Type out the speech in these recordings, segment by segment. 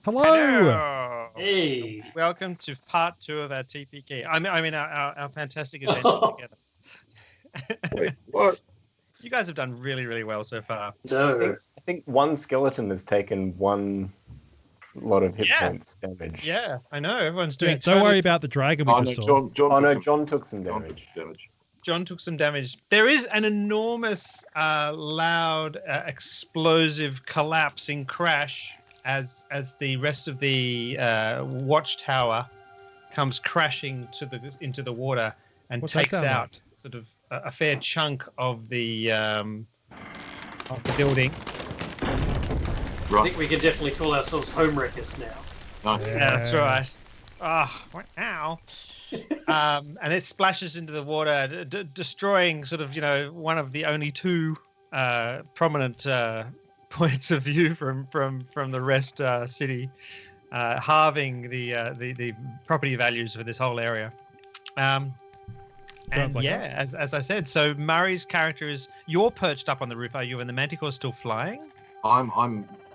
Hello. Hello. Hey. Welcome to part 2 of our TPK. I mean our fantastic adventure together. Wait, what? You guys have done really, really well so far. No. I think one skeleton has taken one lot of hit points damage. Yeah, I know. Everyone's doing. Don't worry about the dragon we just saw. John took some damage. John took some damage. There is an enormous, loud, explosive collapsing crash as the rest of the watchtower comes crashing into the water and takes out sort of a fair chunk of the building. Right. I think we can definitely call ourselves homewreckers now. Nice. Yeah, that's right. Oh, wow. And it splashes into the water, destroying sort of, one of the only two prominent points of view from the rest city, halving the property values for this whole area. And like yeah, as I said, so Murray's character is, you're perched up on the roof, are you? And the Manticore's still flying? I'm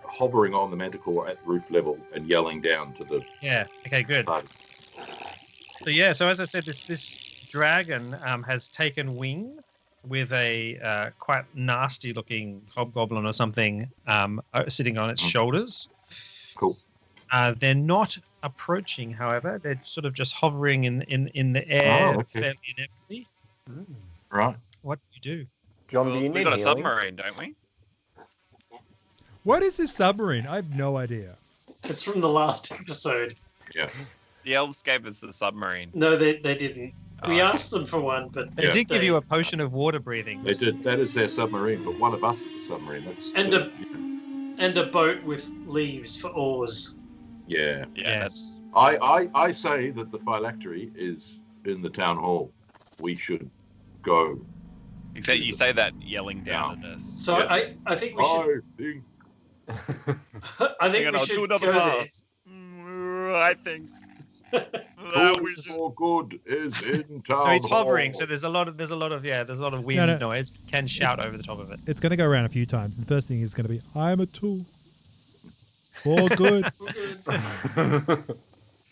hovering on the Manticore at roof level and yelling down to the. Yeah. Okay. Good. So yeah. So as I said, this dragon has taken wing with a quite nasty looking hobgoblin or something sitting on its shoulders. Cool. They're not approaching, however. They're sort of just hovering in the air fairly ineptly. Right. What do you do? John, well, we got a submarine, don't we? What is this submarine? I have no idea. It's from the last episode. Yeah. The elves gave us the submarine. No, they didn't. We asked them for one, but they did give you a potion of water breathing. They did. That is their submarine, but one of us is a submarine. That's and a boat with leaves for oars. Yeah. Yes. I say that the Phylactery is in the town hall. We should go. Except you say that yelling down at us. So yeah. I think we should. I think we should go there. I think. For good is in town. No, he's hovering, so there's a lot of wind noise. Can shout over the top of it. It's going to go around a few times. The first thing is going to be, "I'm a tool for good,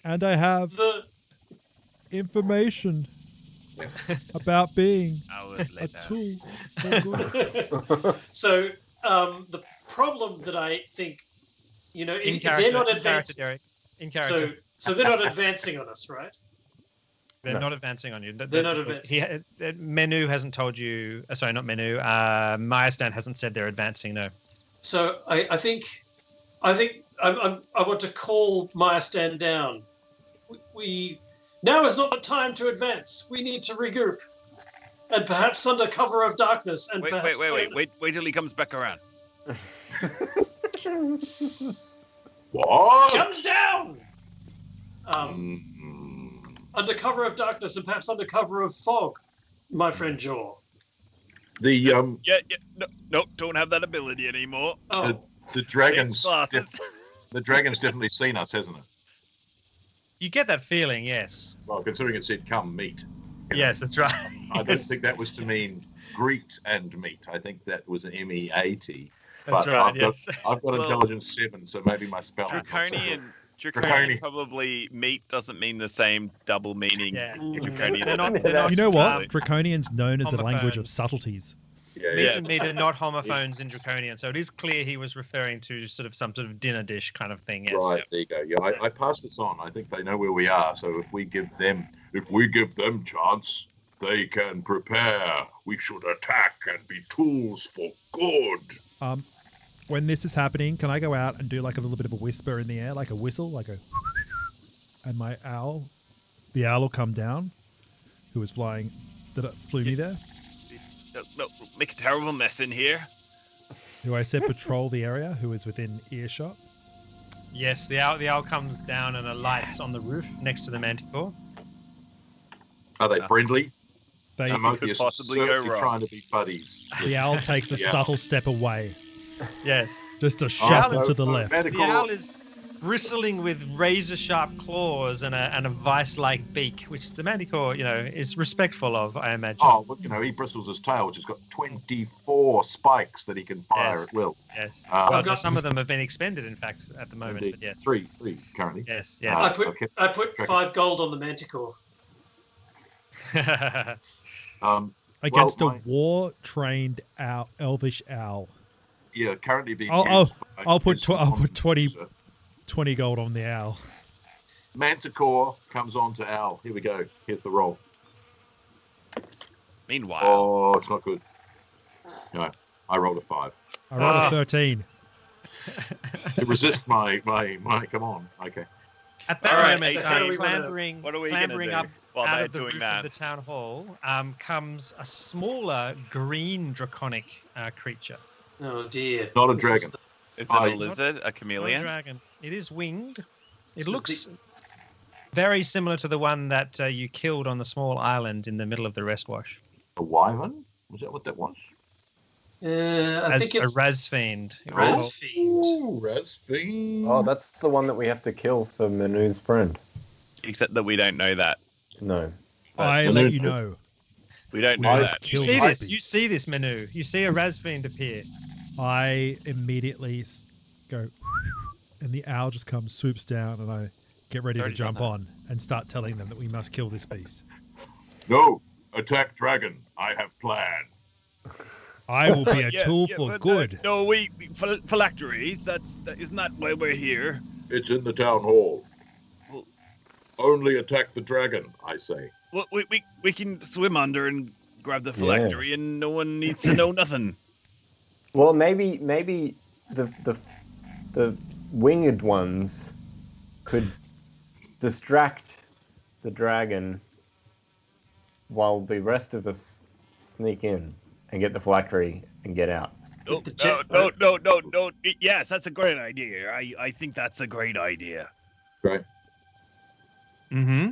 and I have information about being a tool for good." So the problem that I think, if they're not advancing, in character. So they're not advancing on us, right? They're not advancing on you. They're not advancing. Menu hasn't told you. Sorry, not Menu. Myastan hasn't said they're advancing. No. So I think I want to call Myastan down. Now is not the time to advance. We need to regroup, and perhaps under cover of darkness. And wait till he comes back around. What? Comes down. Under cover of darkness and perhaps under cover of fog, my friend Jaw. No, don't have that ability anymore. The dragon's the dragon's definitely seen us, hasn't it? You get that feeling, yes. Well, considering it said "come meet." Yes, that's right. I don't think that was to mean greet and meet. I think that was an MEAT. That's right. I've got intelligence 7, so maybe my spell. Draconian probably meet doesn't mean the same double meaning. Yeah. Draconian. They're not, you know what? Draconian's known as the language of subtleties. Meat and meat are not homophones in Draconian, so it is clear he was referring to some sort of dinner dish kind of thing. Yes. Right, there you go. Yeah, I pass this on. I think they know where we are, so if we give them chance, they can prepare. We should attack and be tools for good. When this is happening, can I go out and do like a little bit of a whisper in the air, like a whistle, and my owl, the owl will come down, who was flying, that flew me there. No, make a terrible mess in here. Who I said patrol the area, who is within earshot. Yes, the owl comes down and alights on the roof next to the Manticore. Are they friendly? They could possibly go wrong. Trying to be buddies. The owl takes a subtle step away. Yes. Just a shuffle to the left. The owl is bristling with razor-sharp claws and a vice-like beak, which the manticore, is respectful of, I imagine. Oh, look, he bristles his tail, which has got 24 spikes that he can fire at will. Yes. Well, some of them have been expended, in fact, at the moment. Indeed. But yes. Three currently. Yes. I put 5 gold on the manticore. Against a war-trained elvish owl. Yeah, currently being I'll used. put 20 gold on the owl. Manticore comes on to owl. Here we go. Here's the roll. Meanwhile. Oh, it's not good. No, I rolled a 5. I rolled a 13. To resist my come on. Okay. At that All right, moment, so clambering what are we gonna clambering do up while out they're of the doing roof that? of the town hall comes a smaller green draconic creature. Oh dear. Not a This dragon. is Is it a lizard? A Not a chameleon? dragon. It is winged. It This is looks very similar to the one that you killed on the small island in the middle of the rest wash. A wyvern? Was that what that was? I think it's a raz fiend. Raz Fiend. Ooh, Razfiend. Oh, that's the one that we have to kill for Manu's friend. Except that we don't know that. No. I But- let you know. We don't We know just that. killed You see the this? beast. You see this, Manu? You see a raz fiend appear. I immediately go, and the owl just comes, swoops down, and I get ready to already done jump that. on and start telling them that we must kill this beast. No, attack dragon. I have planned. I will be a Yeah, tool yeah, for but, good. no, phylacteries. Isn't that why we're here? It's in the town hall. Well- Only attack the dragon, I say. Well, we can swim under and grab the phylactery, and no one needs to know nothing. Well, maybe the winged ones could distract the dragon while the rest of us sneak in and get the phylactery and get out. No, the jet- no. Yes, that's a great idea. I think that's a great idea. Right. Mm-hmm.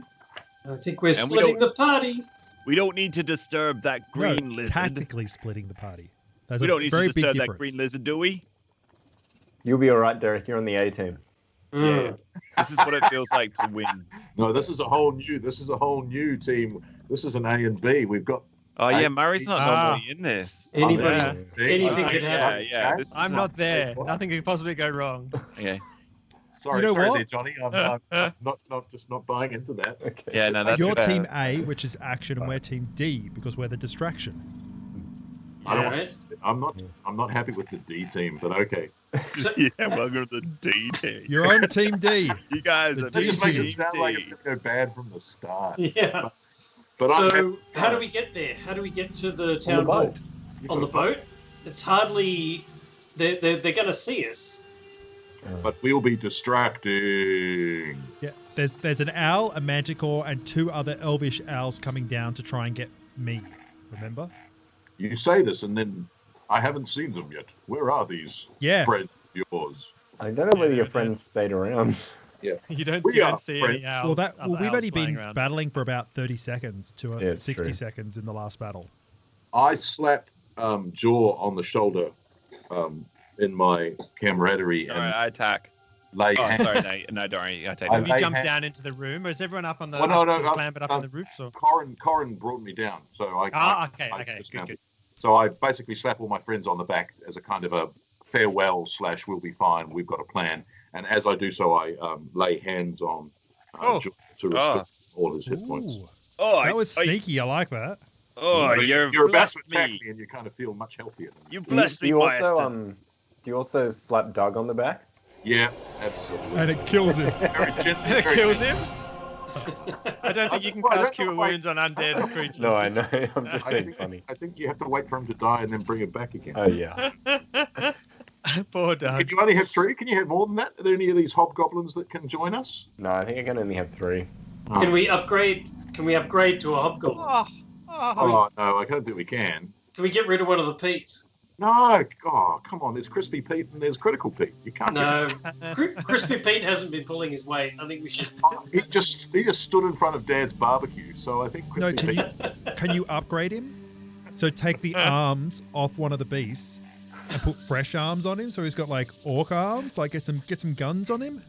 I think we're we splitting the party. We don't need to disturb that green no, lizard. tactically splitting the party. There's We a don't need to very big disturb that difference. green lizard, do we? You'll be all right, Derek. You're on the A team. Yeah. This is what it feels like to win. No, this is a whole new team. This is an A and B. We've got Oh yeah, Murray's not normally in this. Anybody, Yeah. anything Oh, could happen. Yeah. This is I'm not there. What? Nothing could possibly go wrong. Okay. Sorry, You know sorry what? there, Johnny. I'm not buying into that. Okay. Yeah, no, that's You're fair. team A, which is action, and we're team D because we're the distraction. I don't Alright. I'm not happy with the D team, but okay. Yeah, welcome to the D team. You're on team D. You guys The are That D just makes team. it sound like it's going to go bad from the start. Yeah. But I'm So happy- how do we get there? How do we get to the On the town hall? boat. On the boat? It's hardly. They're going to see us. But we'll be distracting. Yeah, there's an owl, a manticore, and 2 other elvish owls coming down to try and get me. Remember? You say this, and then I haven't seen them yet. Where are these Yeah. friends of yours? I don't know whether your friends stayed around. You don't We are see friends. any owls. Well, other we've owls only flying been around. battling for about 30 seconds to Yeah, it's 60 true. seconds in the last battle. I slapped Jaw on the shoulder in my camaraderie All and right, I attack. lay Oh, hands. sorry, no, don't worry. I take I it. Have you lay jumped hand- down into the room, or is everyone up on the Well, no, clambered up on the roofs? Or? Corin brought me down, so I. Okay, I good, discounted. good. So I basically slap all my friends on the back as a kind of a farewell / we'll be fine. We've got a plan. And as I do so, I lay hands on Jaw to restore all his hit points. Ooh, Oh, that was sneaky. I like that. Oh, But you're about blessed to attack me. me, and you kind of feel much healthier. Than You Do blessed me, you also Maeston. do you also slap Doug on the back? Yeah, absolutely. And it kills him. Very gently. It very kills gently. him. I don't think you can Well, cast that's cure not like- wounds on undead creatures. No, I know. I'm just I being think, funny. I think you have to wait for him to die and then bring him back again. Oh yeah. Poor Doug. Can you only have 3? Can you have more than that? Are there any of these hobgoblins that can join us? No, I think I can only have 3. Can we upgrade? Can we upgrade to a hobgoblin? Oh, no, I don't think we can. Can we get rid of one of the Petes? No, oh, come on. There's Crispy Pete and there's Critical Pete. You can't. No, Crispy Pete hasn't been pulling his weight. I think we should. He just stood in front of Dad's barbecue, so I think No, Crispy can Pete. can you upgrade him? So take the arms off one of the beasts and put fresh arms on him, so he's got like orc arms. Like get some guns on him.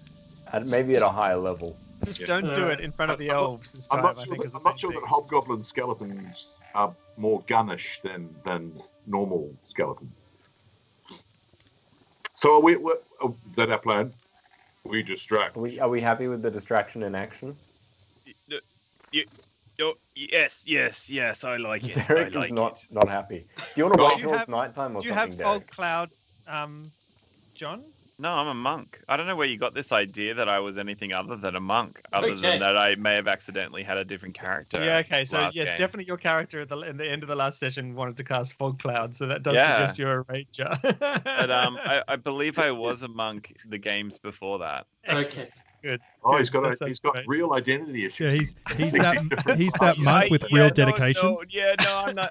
Maybe at a higher level. Just don't do it in front of the elves this I'm time. not sure that hobgoblin skeletons are more gunnish than normal skeletons. So is that our plan? We distract. Are we happy with the distraction in action? Yes, I like it. Derek I like is not happy. Do you want to Well, wait till it's nighttime or Do you something, have Derek? fog cloud, John? No, I'm a monk. I don't know where you got this idea that I was anything other than a monk, other Okay. than that I may have accidentally had a different character. Yeah, okay. So last yes, game. definitely your character in the end of the last session wanted to cast fog cloud, so that does Yeah. suggest you're a ranger. But I believe I was a monk the games before that. Okay. Good. Oh, Good. he's got That sounds got great. real identity issues. Yeah, he's that monk with real dedication.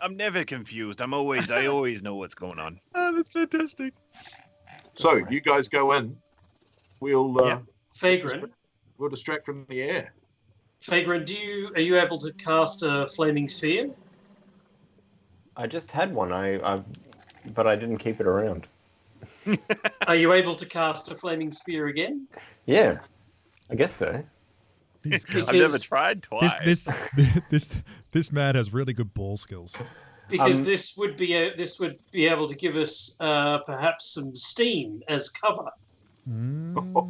I'm never confused. I always know what's going on. Oh, that's fantastic. So you guys go in. We'll Vagrant, we'll distract from the air. Vagrant, are you able to cast a flaming sphere? I just had one. But I didn't keep it around. Are you able to cast a flaming spear again? Yeah, I guess so. These guys- I've never tried twice. This man has really good ball skills. Because this would be able to give us perhaps some steam as cover.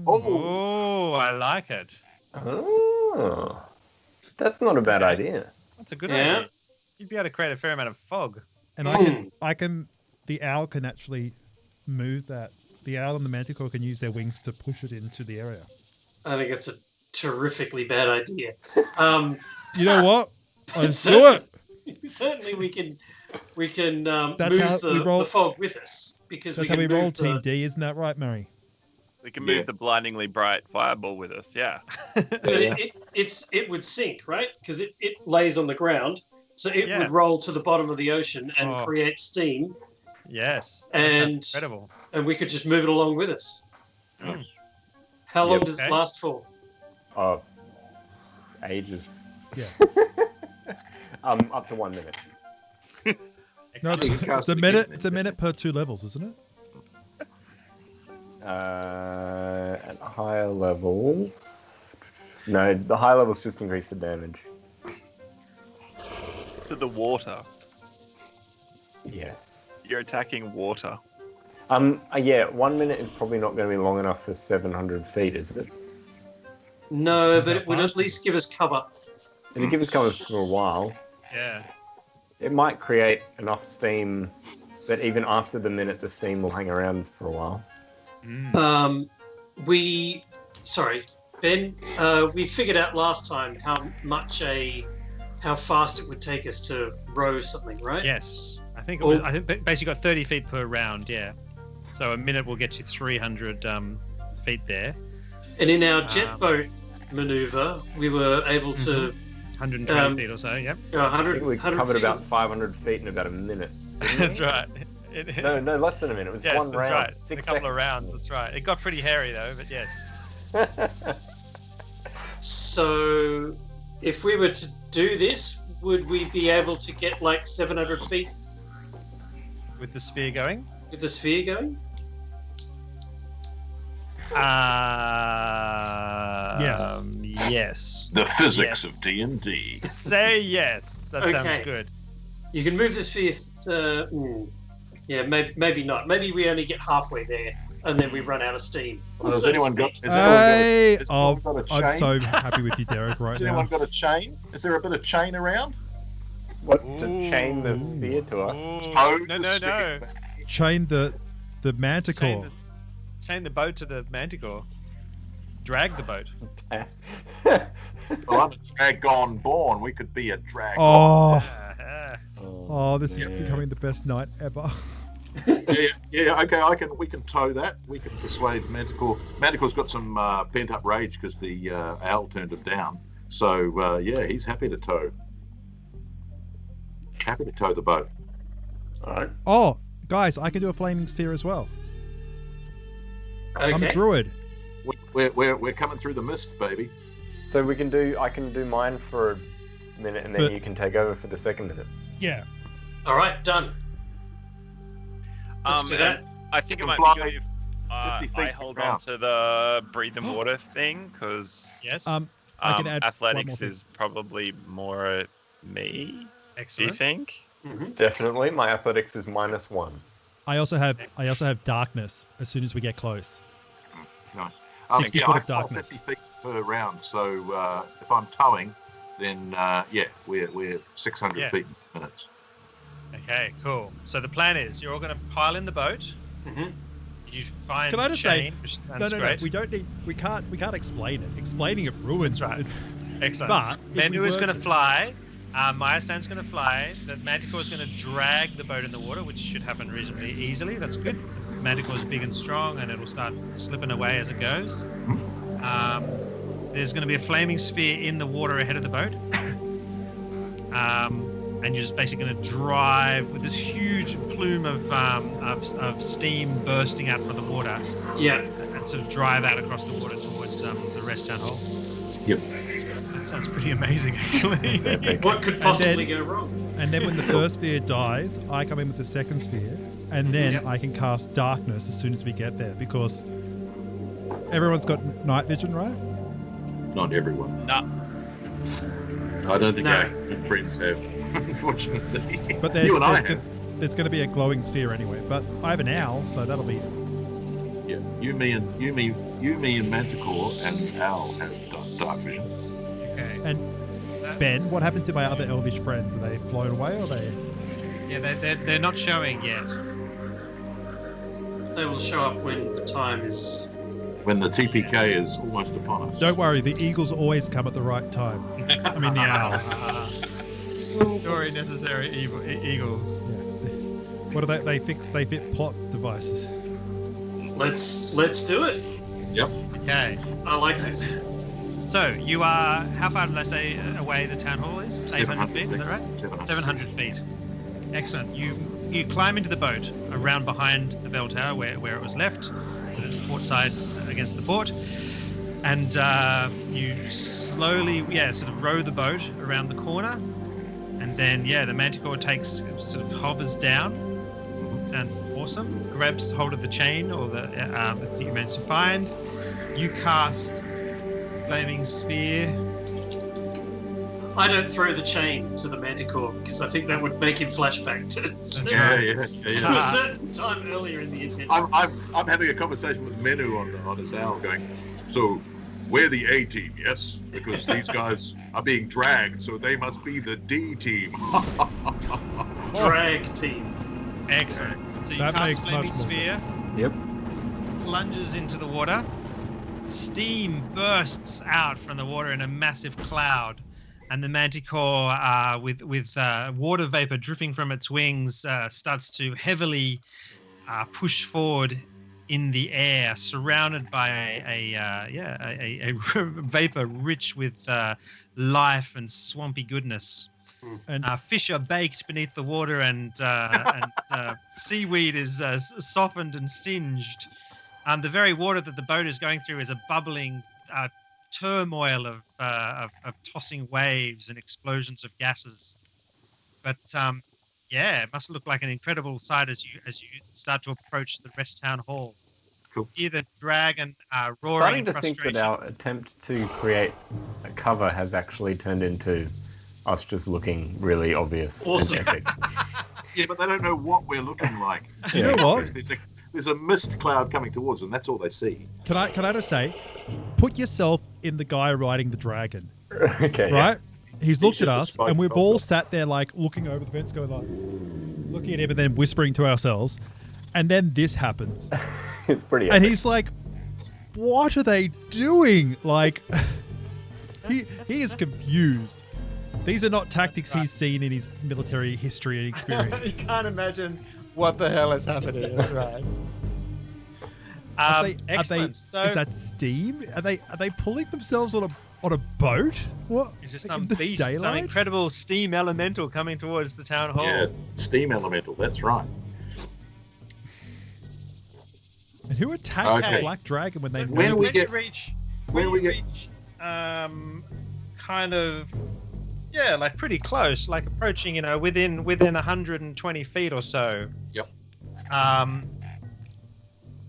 Oh, I like it. Oh, that's not a bad idea. That's a good Yeah. idea. You'd be able to create a fair amount of fog. And the owl can actually move that. The owl and the manticore can use their wings to push it into the area. I think it's a terrifically bad idea. You know what? Let's do Certainly- it. Certainly, we can That's how move we roll- the fog with us because That's we how can we roll move the, Team D, isn't that right, Murray? We can move Yeah. the blindingly bright fireball with us. Yeah. But it would sink, right? Because it lays on the ground, so it Yeah. would roll to the bottom of the ocean and Oh. create steam, Yes. That sounds And- incredible. and we could just move it along with us. How long Yep. does it Okay. last for? Ages. Yeah. Up to 1 minute. No, You can it's cast a it minute. again. It's a minute per 2 levels, isn't it? At higher levels. No, the high levels just increase the damage. To the water. Yes. You're attacking water. Yeah, 1 minute is probably not going to be long enough for 700 feet, is it? No, Is but that it would fast? at least give us cover. It'll give us cover for a while. Yeah. It might create enough steam that even after the minute, the steam will hang around for a while. Ben, we figured out last time how fast it would take us to row something, right? Yes. I think Oh. I think basically got 30 feet per round. Yeah. So a minute will get you 300 feet there. And in our jet boat maneuver, we were able to 120 feet or so. Yep. go I 100. think we 100 covered feet. about 500 feet in about a minute. didn't we? That's right. No, less than a minute. It was Yes, one that's round. right. 6 a couple of seconds. rounds. That's right. It got pretty hairy though, but yes. So, if we were to do this, would we be able to get like 700 feet With the sphere going. with the sphere going? Yes. Yes. The physics Yes. of D&D. Say yes. That Okay. sounds good. You can move the sphere. Yeah, maybe not. Maybe we only get halfway there, and then we run out of steam. Has So to anyone got? speak. Hey, has anyone got a chain? I'm so happy with you, Derek, right Has anyone now. got a chain? Is there a bit of chain around? What, to chain the sphere to us? Ooh. Tow No, the no, no. sphere. Chain the manticore. Chain the boat to the manticore. Drag the boat. Well, I'm a dragon born. We could be a dragon. Oh, Ah, oh, this is yeah. becoming the best night ever. Yeah. Okay, we can tow that. We can persuade Manticore. Manticore's got some pent up rage because the owl turned him down. So yeah, he's happy to tow. Happy to tow the boat. Alright. Oh, guys, I can do a flaming sphere as well. I'm a Okay. druid. We're coming through the mist, baby. So I can do mine for a minute and then But- you can take over for the second minute. Yeah. All right, done. Let's do that. and I think it You might can be fly. good 50 feet I hold on around. to the breathe and water thing because Yes. I can add one more athletics thing. is probably more me. Do you Excellent. think? Definitely, my athletics is -1. I also have darkness as soon as we get close. Nice. 60 foot of I've got darkness. 50 feet per round, so if I'm towing, then we're 600 Yeah. feet in minutes. Okay, cool. So the plan is you're all going to pile in the boat. Mhm. You find Can I the just say- chain, which sounds No. great. We can't explain it. Explaining it ruins That's right. it. Excellent. But if we Menu is were going to fly. Maya Stan's going to fly. The Manticore is going to drag the boat in the water, which should happen reasonably easily. That's good. The Manticore is big and strong, and it'll start slipping away as it goes. There's going to be a flaming sphere in the water ahead of the boat. And you're just basically going to drive with this huge plume of steam bursting out from the water, Yeah. and sort of drive out across the water towards the rest town hall. Yep. That sounds pretty amazing, actually. Epic. What could possibly go wrong? And then when the first sphere dies, I come in with the second sphere, and then Yep. I can cast darkness as soon as we get there because everyone's got night vision, right? Not everyone. No. I don't think No. our good friends have, unfortunately. But you and I have. there's going to be a glowing sphere anyway. But I have an owl, so that'll be. Yeah. You, me, and Manticore and Owl have dark vision. Okay. And Ben, what happened to my other elvish friends? Are they flown away or are they? Yeah, they're not showing yet. They will show up when the time is. When the TPK is almost upon us. Don't worry, the eagles always come at the right time. I mean the owls. Story necessary eagles. Yeah. What do they fit plot devices. Let's do it. Yep. Okay. I like this. So you are, how far did I say away the town hall is? 800 feet, is that right? 700 feet. Excellent. You climb into the boat around behind the bell tower where it was left, with its port side against the port, and you slowly, sort of row the boat around the corner, and then the Manticore sort of hovers down. Sounds awesome. Grabs hold of the chain or the that you managed to find. You cast Flaming Sphere. I don't throw the chain to the Manticore because I think that would make him flashback to right. a certain time earlier in the adventure. I'm having a conversation with Menu on his owl going, so we're the A team, yes? Because these guys are being dragged, so they must be the D team. Drag team. Excellent. So you That cast makes Flaming much more Sphere, Yep. plunges into the water. Steam bursts out from the water in a massive cloud, and the Manticore, with water vapor dripping from its wings, starts to heavily push forward in the air, surrounded by a vapor rich with life and swampy goodness. And Fish are baked beneath the water, and seaweed is softened and singed. The very water that the boat is going through is a bubbling turmoil of tossing waves and explosions of gases. But it must look like an incredible sight as you start to approach the rest town hall. Cool. Hear the dragon roaring Starting in to think frustration. that our attempt to create a cover has actually turned into us just looking really obvious Awesome. and epic. Yeah, but they don't know what we're looking like. you know what? There's a mist cloud coming towards them. That's all they see. Can I just say, put yourself in the guy riding the dragon, Okay. right? He's looked just at a us, spike and we've doctor. all sat there like looking over the fence, going like, looking at him, and then whispering to ourselves. And then this happens, It's pretty and epic. he's like, "What are they doing?" Like, he is confused. These are not tactics he's seen in his military history and experience. You can't imagine what the hell is happening. That's right. Excellent. So, is that steam? Are they pulling themselves on a boat? What? is there Like some in the beast, some daylight? incredible steam elemental coming towards the town hall? Yeah, steam elemental. That's right. And who attacks Okay. the black dragon when they So When know we when get- you reach, when when we you get- reach, kind of, like pretty close, like approaching, within 120 feet or so. Yep.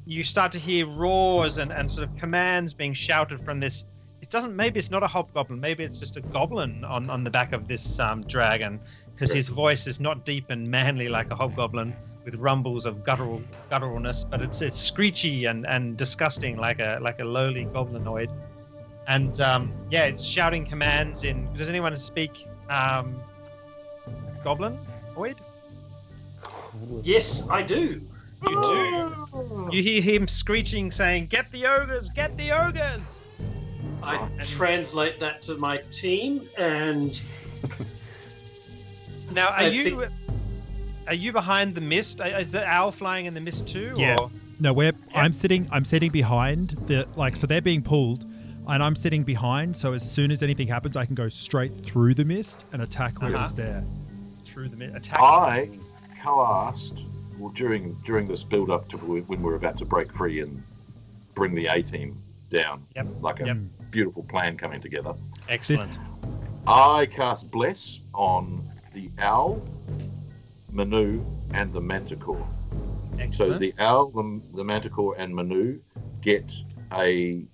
you start to hear roars and sort of commands being shouted from this. Maybe it's not a hobgoblin. Maybe it's just a goblin on the back of this dragon, because his voice is not deep and manly like a hobgoblin with rumbles of gutturalness, but it's screechy and disgusting like a lowly goblinoid. And it's shouting commands in. Does anyone speak goblinoid? Yes, I do. You do. You hear him screeching, saying, "Get the ogres! Get the ogres!" I translate that to my team, and now are you behind the mist? Is the owl flying in the mist too? Yeah. Or? No, I'm sitting behind so they're being pulled, and I'm sitting behind. So as soon as anything happens, I can go straight through the mist and attack whoever's there. Through the mist, attack. I coerced, during this build up to when we're about to break free and bring the A team down, like a beautiful plan coming together. Excellent. I cast Bless on the owl, Manu, and the manticore. Excellent. So the owl, the manticore, and Manu get a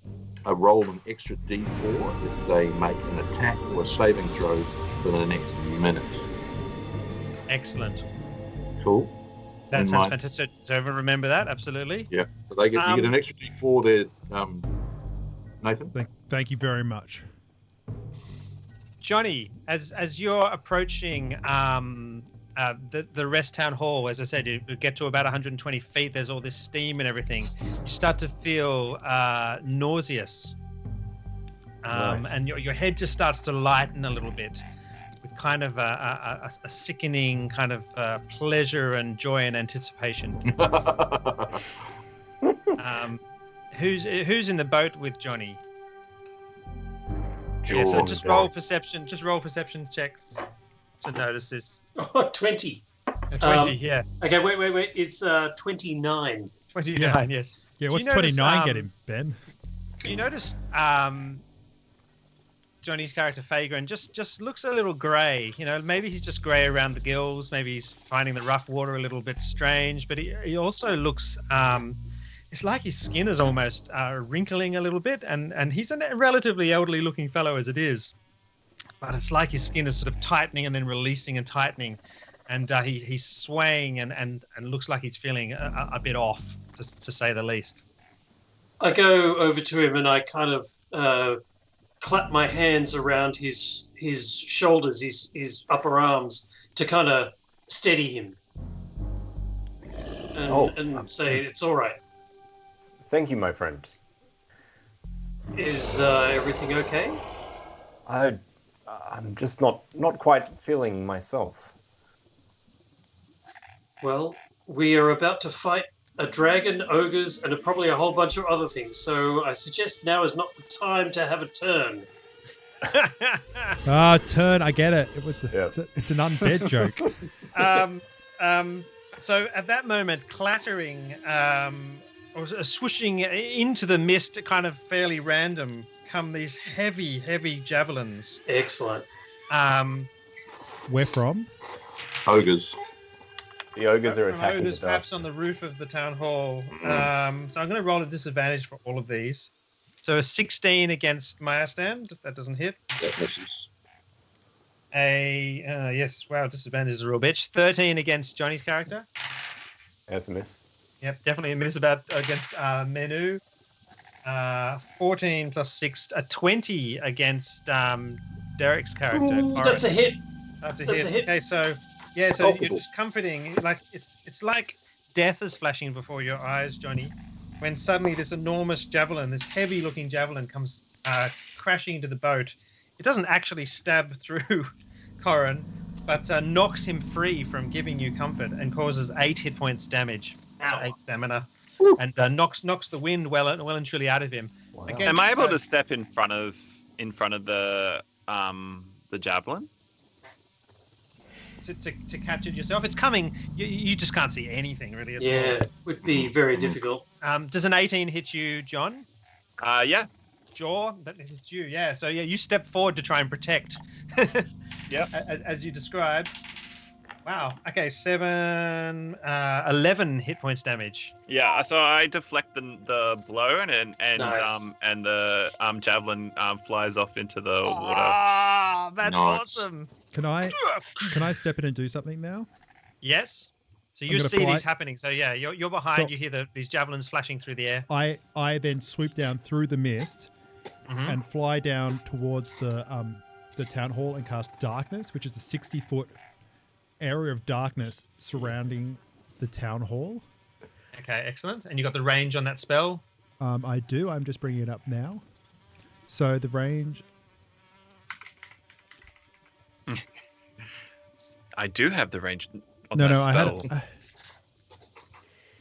roll an extra D4 if they make an attack or a saving throw for the next minute. Excellent. Cool. That sounds fantastic. So everyone remember that? Absolutely. Yeah. So you get an extra D4 there, Nathan. Thank you very much. Johnny, as you're approaching the rest town hall, as I said, you get to about 120 feet. There's all this steam and everything. You start to feel nauseous, and your head just starts to lighten a little bit, with kind of a sickening kind of pleasure and joy and anticipation. Who's in the boat with Johnny? Yeah, so just roll perception. Just roll perception checks to notice this. 20. 20, yeah. Okay, wait. It's 29. 29, yes. Yeah, what's 29 get him, Ben? You notice Johnny's character Fagrin just looks a little grey. You know, maybe he's just grey around the gills. Maybe he's finding the rough water a little bit strange. But he also looks. It's like his skin is almost wrinkling a little bit, and he's a relatively elderly-looking fellow as it is. But it's like his skin is sort of tightening and then releasing and tightening, and he's swaying and looks like he's feeling a bit off, to say the least. I go over to him and I kind of clap my hands around his shoulders, his upper arms, to kind of steady him and say, "It's all right." Thank you, my friend. Is everything okay? I'm just not quite feeling myself. Well, we are about to fight a dragon, ogres, and probably a whole bunch of other things. So I suggest now is not the time to have a turn. Turn. I get it. It's an undead joke. So at that moment, clattering or swooshing into the mist, kind of fairly random, come these heavy javelins. Excellent. Where from? Ogres. The ogres are attacking ogres, the dark. perhaps on the roof of the town hall. So I'm going to roll a disadvantage for all of these. So a 16 against Maya stand. That doesn't hit. That misses. Yes. Wow, disadvantage is a real bitch. 13 against Johnny's character. That's a miss. Yep, definitely a miss against Menu. 14 plus 6, a 20 against Derek's character. Ooh, that's a hit. That's a That's hit. a hit. Okay, so you're just comforting. Like it's like death is flashing before your eyes, Johnny, when suddenly this enormous javelin, this heavy-looking javelin, comes crashing into the boat. It doesn't actually stab through Corin, but knocks him free from giving you comfort and causes 8 hit points damage. Ow. 8 stamina, and knocks the wind well and truly out of him. Wow. Again, Am I able to step in front of the javelin? To catch it yourself? It's coming. You just can't see anything really. Yeah, would be very difficult. Does an 18 hit you, John? Yeah. Jaw? That hits you. Yeah. So yeah, you step forward to try and protect. Yep. As you described. Wow. Okay, 11 hit points damage. Yeah, so I deflect the blow and Nice. the javelin flies off into the water. Ah, that's Nice. awesome. Can I step in and do something now? Yes. So I'm you gonna see fly- these happening. So yeah, you're behind. So- You hear these javelins flashing through the air. I then swoop down through the mist Mhm. and fly down towards the town hall and cast darkness, which is a 60-foot area of darkness surrounding the town hall. Okay, excellent. And you got the range on that spell. I do. I'm just bringing it up now. So the range. I do have the range on No, that no, I had spell. it.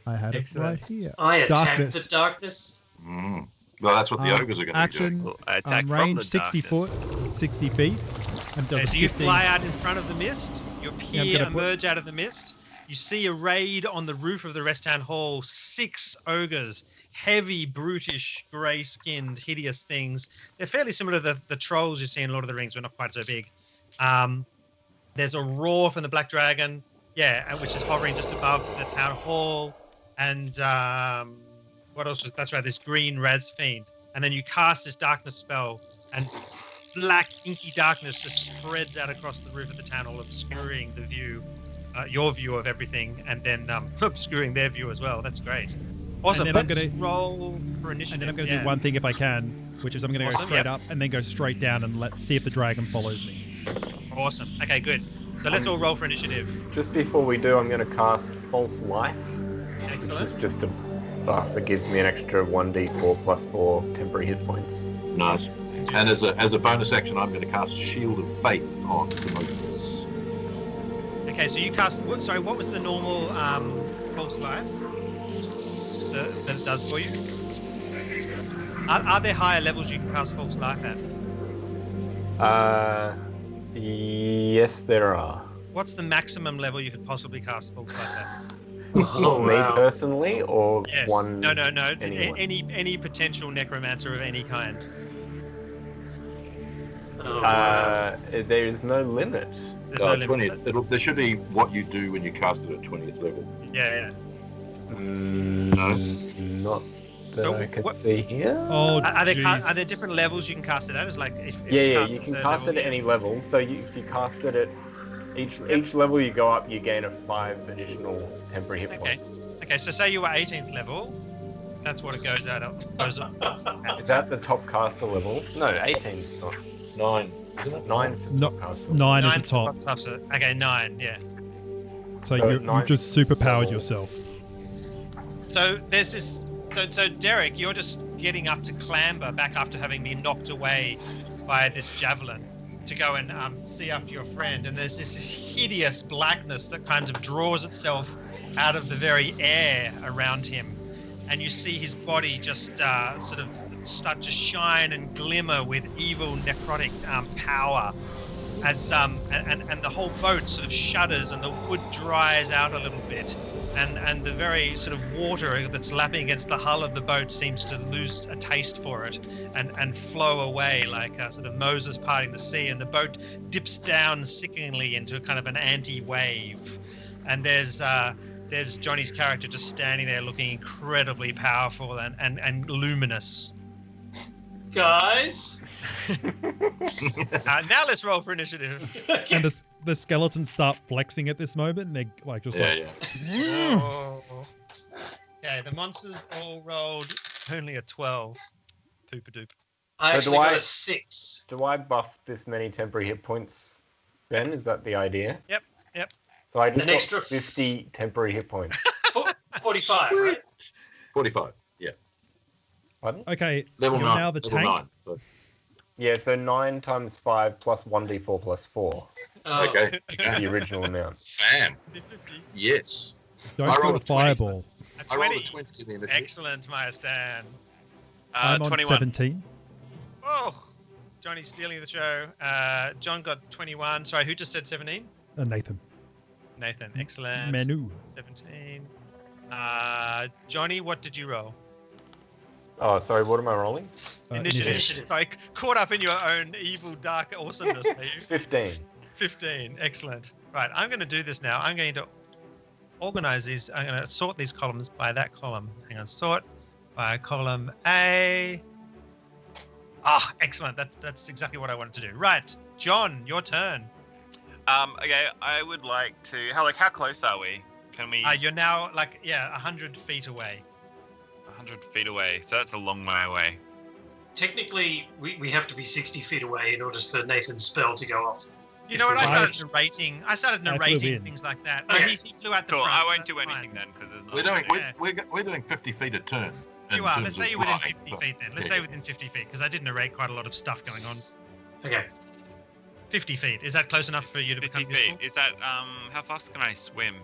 I had it Excellent. right here. I attack Darkness. the darkness. Mm. Well, that's what the ogres are going to be Action. doing. I attack from Range the 60 darkness. foot, 60 feet, and does Okay, a so you 15. fly out in front of the mist. You Yeah, I'm appear, gonna put- emerge out of the mist. You see arrayed on the roof of the Rest Town Hall 6 ogres, heavy, brutish, grey-skinned, hideous things. They're fairly similar to the trolls you see in Lord of the Rings, but not quite so big. There's a roar from the Black Dragon, which is hovering just above the town hall. And what else was? That's right, this green Raz fiend. And then you cast this darkness spell, and black inky darkness just spreads out across the roof of the town hall, obscuring the view, your view of everything, and then obscuring their view as well. That's great. Awesome. then I'm Let's gonna- roll for initiative. And then I'm going to do one thing if I can, which is I'm going to go Awesome, straight yep. up and then go straight down and see if the dragon follows me. Awesome. Okay, good. So let's all roll for initiative. Just before we do, I'm going to cast False Life, which Excellent. is just a buff that gives me an extra 1d4 plus 4 temporary hit points. Nice. And as a bonus action, I'm going to cast Shield of Faith on Timotheus. Okay, so you cast. Sorry, what was the normal false life that it does for you? Are there higher levels you can cast false life at? Yes, there are. What's the maximum level you could possibly cast false life at? Oh, Me wow. personally, or Yes. one? No. anyone? Any potential necromancer of any kind. Oh, wow. There is no limit. There's no limit. 20. There should be what you do when you cast it at 20th level. Yeah. Not that So I can what- see here. Oh, Are there jeez. are there different levels you can cast it at? It's like if Yeah, it's yeah, cast you at can third cast level, it at any level. So if you cast it at each level you go up, you gain 5 additional temporary hit Okay. points. Okay, so say you were 18th level. That's what it goes out of. Goes up. Is that the top caster level? No, 18's not. 9. Isn't it? 9's the No, top caster. 9 is Nine's the top. so- okay, 9. Yeah. So So you nine just superpowered level. yourself. So there's this. So Derek, you're just getting up to clamber back after having been knocked away by this javelin to go and see after your friend. And there's this hideous blackness that kind of draws itself out of the very air around him, and you see his body just sort of start to shine and glimmer with evil necrotic power. As and the whole boat sort of shudders and the wood dries out a little bit, and the very sort of water that's lapping against the hull of the boat seems to lose a taste for it and flow away like sort of Moses parting the sea, and the boat dips down sickeningly into kind of an anti-wave, and there's Johnny's character just standing there looking incredibly powerful and luminous. Guys. Now let's roll for initiative. And the skeletons start flexing at this moment, and they're like just Yeah, like, yeah. Oh. Okay, the monsters all rolled only a 12. Poopa doop. I So actually do got I- a 6. Do I buff this many temporary hit points, Ben? Is that the idea? Yep. So I just An got extra 50 temporary hit points. 45, right? 45. Yeah. Pardon? okay, Level you're 9. now the level tank. 9. So, Yeah, so 9 times 5 plus 1d4 plus 4. Oh, okay. The original amount. Bam. 50. Yes. Don't I put rolled a a 20. fireball. A I rolled a 20. 20 in the initiative. Excellent, Maya Stan. I'm on 21. 17. Oh, Johnny's stealing the show. John got 21. Sorry, who just said 17? Nathan. Nathan. Excellent. Manu. 17. Johnny, what did you roll? Oh, sorry, what am I rolling? Initiative. Initiative. Sorry, caught up in your own evil, dark awesomeness, are you? 15. 15. Excellent. Right, I'm going to do this now. I'm going to organize these. I'm going to sort these columns by that column. Hang on, sort by column A. Ah, excellent. That's exactly what I wanted to do. Right, John, your turn. Okay, I would like to. How close are we? Can we? You're now 100 feet away. 100 feet away. So that's a long way away. Technically, we have to be 60 feet away in order for Nathan's spell to go off. You know what? I Right. started narrating things like that. No, Okay. he flew out the Cool. front. I won't That's do fine. anything then because there's We're nothing doing to do. we're doing 50 feet a turn. in You are. terms Let's say of you're within flying, 50 but- feet then. Let's yeah. say within 50 feet because I did narrate quite a lot of stuff going on. Okay. 50 feet. Is that close enough for you to 50 become feet. useful? Is that how fast can I swim?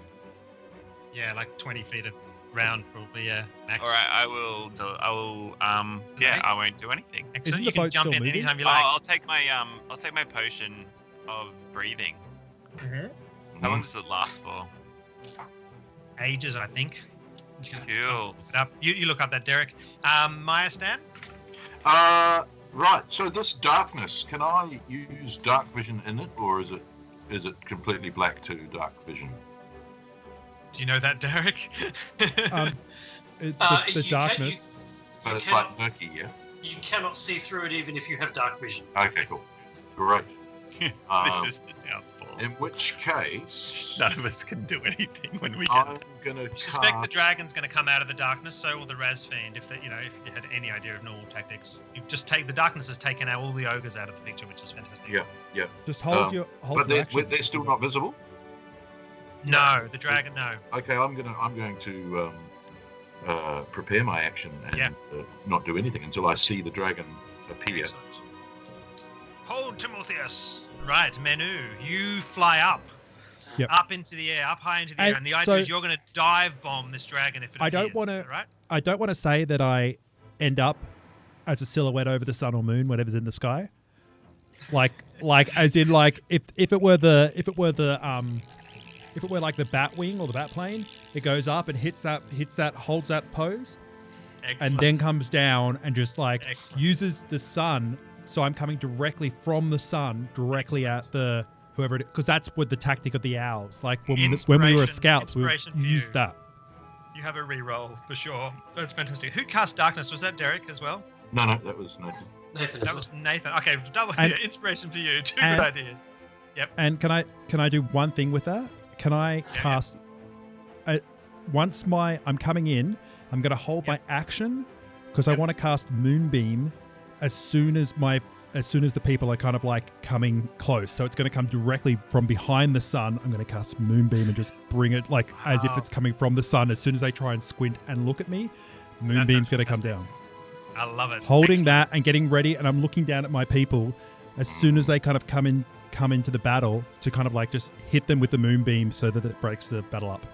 Yeah, like 20 feet around probably. Yeah, max. All right, I will. Yeah, I won't do anything. Excellent. Isn't You the can boat jump still in moving? anytime you like. I'll take my potion of breathing. How long does it last for? Ages, I think. You can Cool. look it up. You look up that, Derek. Maya Stan? Right. So this darkness, can I use dark vision in it, or is it completely black to dark vision? Do you know that, Derek? The You can- darkness. But You it's cannot- like murky, yeah. You cannot see through it even if you have dark vision. Okay, cool. Great. This is the downfall. In which case, None of us can do anything when we get I'm gonna You suspect the cast- dragon's going to come out of the darkness, so will the Raz Fiend. If you had any idea of normal tactics, you just take the darkness has taken out all the ogres out of the picture, which is fantastic. Yeah. Just hold Um, your But your they're, action. they're still not visible. No, the dragon, no. Okay, I'm going to prepare my action and Yeah. not do anything until I see the dragon appear. Excellent. Hold Timotheus. Right, Menu, you fly up. Yep. Up into the air, up high into the air, and the idea so- is you're going to dive bomb this dragon if it I don't appears. wanna- Is that right? I don't want to say that I end up as a silhouette over the sun or moon, whatever's in the sky. Like as in like if it were like the bat wing or the bat plane, it goes up and hits that holds that pose Excellent. and then comes down and just like Excellent. uses the sun. So I'm coming directly from the sun directly at the whoever it is, because that's what the tactic of the owls. Like when we were Inspiration- scouts, we inspiration for used you. that. You have a reroll for sure. That's fantastic. Who cast darkness? Was that Derek as well? No, that was Nathan. Nathan, That was Nathan. Okay, double And- inspiration for you. Two and- good ideas. And can I do one thing with that? Can I cast? Once I'm coming in, I'm going to hold my action because I want to cast Moonbeam as soon as the people are kind of like coming close. So it's going to come directly from behind the sun. I'm going to cast Moonbeam and just bring it like as if Wow. it's coming from the sun. As soon as they try and squint and look at me, sounds Moonbeam's going to come fantastic. down. I love it. Holding Excellent. that and getting ready, and I'm looking down at my people as soon as they kind of come into the battle to kind of like just hit them with the Moonbeam so that it breaks the battle up.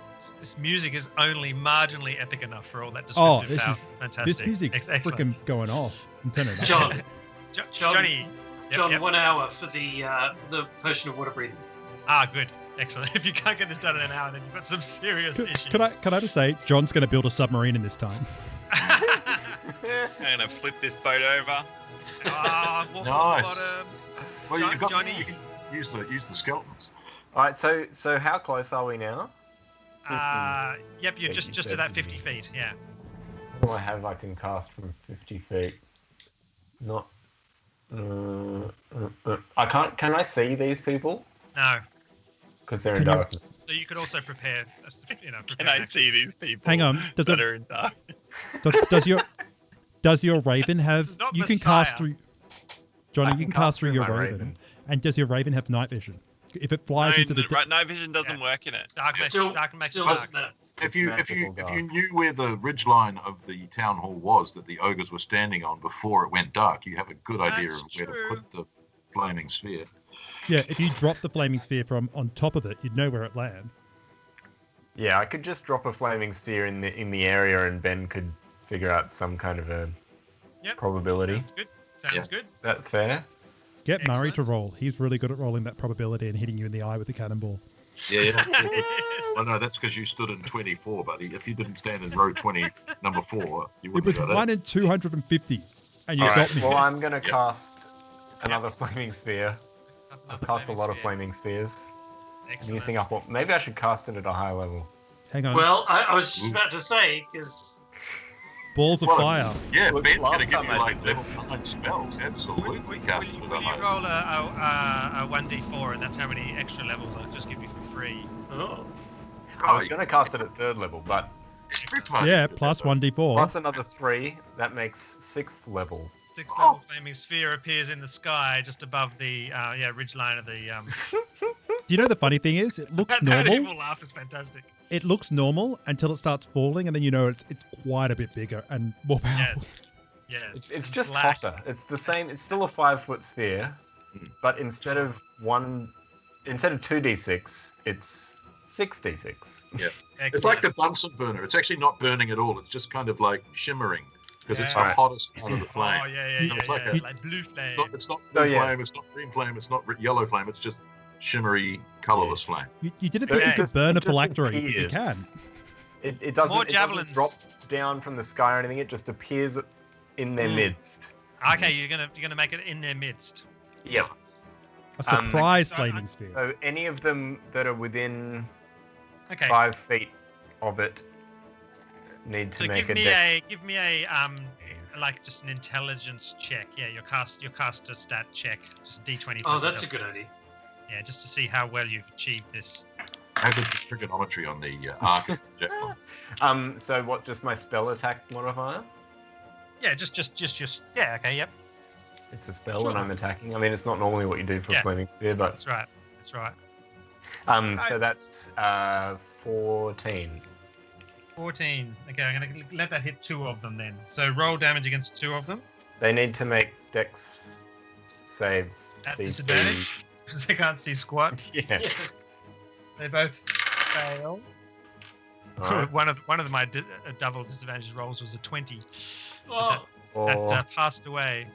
This music is only marginally epic enough for all that Oh, descriptive this power. is Fantastic. this music's Excellent. freaking going off. I'm turning it up. John, John- Johnny. Yep, John, yep. 1 hour for the potion of water breathing. Ah, good. Excellent. If you can't get this done in an hour, then you've got some serious issues. Can I just say, John's going to build a submarine in this time. I'm gonna flip this boat over. Ah, walk on the Nice. bottom. Well, you've got Johnny, you can use the skeletons. All right, so how close are we now? Yep, you're just at that 50 feet. Yeah. What do I have I can cast from 50 feet? Not. I can't. Can I see these people? No. Because they're in Can you- darkness. So you could also prepare. Prepare Can I action. see these people? Hang on. that are in dark? Does your Raven have? This is not You can Messiah. cast through. Johnny, I you can cast through your my Raven. And does your Raven have night vision? If it flies into the right, night vision doesn't work in it. Dark makes Still dark makes still dark. doesn't matter. If you Magical knew where the ridgeline of the town hall was that the ogres were standing on before it went dark, you have a good idea That's of where true. to put the flaming sphere. Yeah, if you drop the flaming sphere from on top of it, you'd know where it lands. Yeah, I could just drop a flaming sphere in the area, and Ben could figure out some kind of a Yep. probability. Sounds good. Sounds Yeah. good. Is that fair? Get Murray to Excellent. roll. He's really good at rolling that probability and hitting you in the eye with the cannonball. Yeah. Well, no, that's because you stood in 24, buddy. If you didn't stand in row 20, number 4, you It wouldn't was have got 1 in 250, and you All got right. me. Well, I'm gonna Yep. cast another flaming sphere. I've cast a lot of sphere. flaming spheres. Excellent. Using up what? Maybe I should cast it at a higher level. Hang on. Well, I was just about to say, because Balls of Well, fire. Yeah, Look, Ben's going to last give time you I like did level this- 9 spells. Absolutely. Will Cast you it with a high. roll a 1d4, and that's how many extra levels I'll just give you for free. I was going to cast it at 3rd level, but Everybody Yeah, did plus that. 1d4. plus another 3, that makes 6th level. 6th level flaming sphere appears in the sky just above the ridge line of the. Do you know the funny thing is? It looks That normal. evil laugh is fantastic. It looks normal until it starts falling, and then you know it's quite a bit bigger and more powerful. Yes. It's just black. hotter. It's the same. It's still a 5-foot sphere, but instead of 2d6, it's 6d6. Yeah. It's like the Bunsen burner. It's actually not burning at all. It's just kind of like shimmering because it's the Yeah. hottest part of the flame. Oh yeah, It's like a- like blue flame. It's not blue Oh, yeah. flame, it's not green flame, it's not yellow flame. It's just shimmery, colorless flame. You didn't So think you it could just- burn it a just phylactery, but you appears. can. It doesn't. More it doesn't javelins. drop down from the sky or anything. It just appears in their midst. Okay, you're gonna make it in their midst. Yep. A surprise so flaming sphere. So any of them that are within Okay. 5 feet of it need to So make give a me dex. like just an intelligence check. Yeah, your caster stat check. Just D20. oh, plus that's a yourself. good idea. Yeah, just to see how well you've achieved this. How good's the trigonometry on the arc of the javelin? So what? Just my spell attack modifier? Yeah, just yeah. Okay, yep. It's a spell and I'm attacking. I mean, it's not normally what you do for Yeah. a flaming spear, but That's right. That's right. so that's 14. 14. Okay, I'm gonna let that hit 2 of them then. So roll damage against 2 of them They need to make dex saves. at DC. disadvantage because they can't see squat. Yeah. They both fail. Alright. One of my double disadvantage rolls was a 20. Oh, That passed away.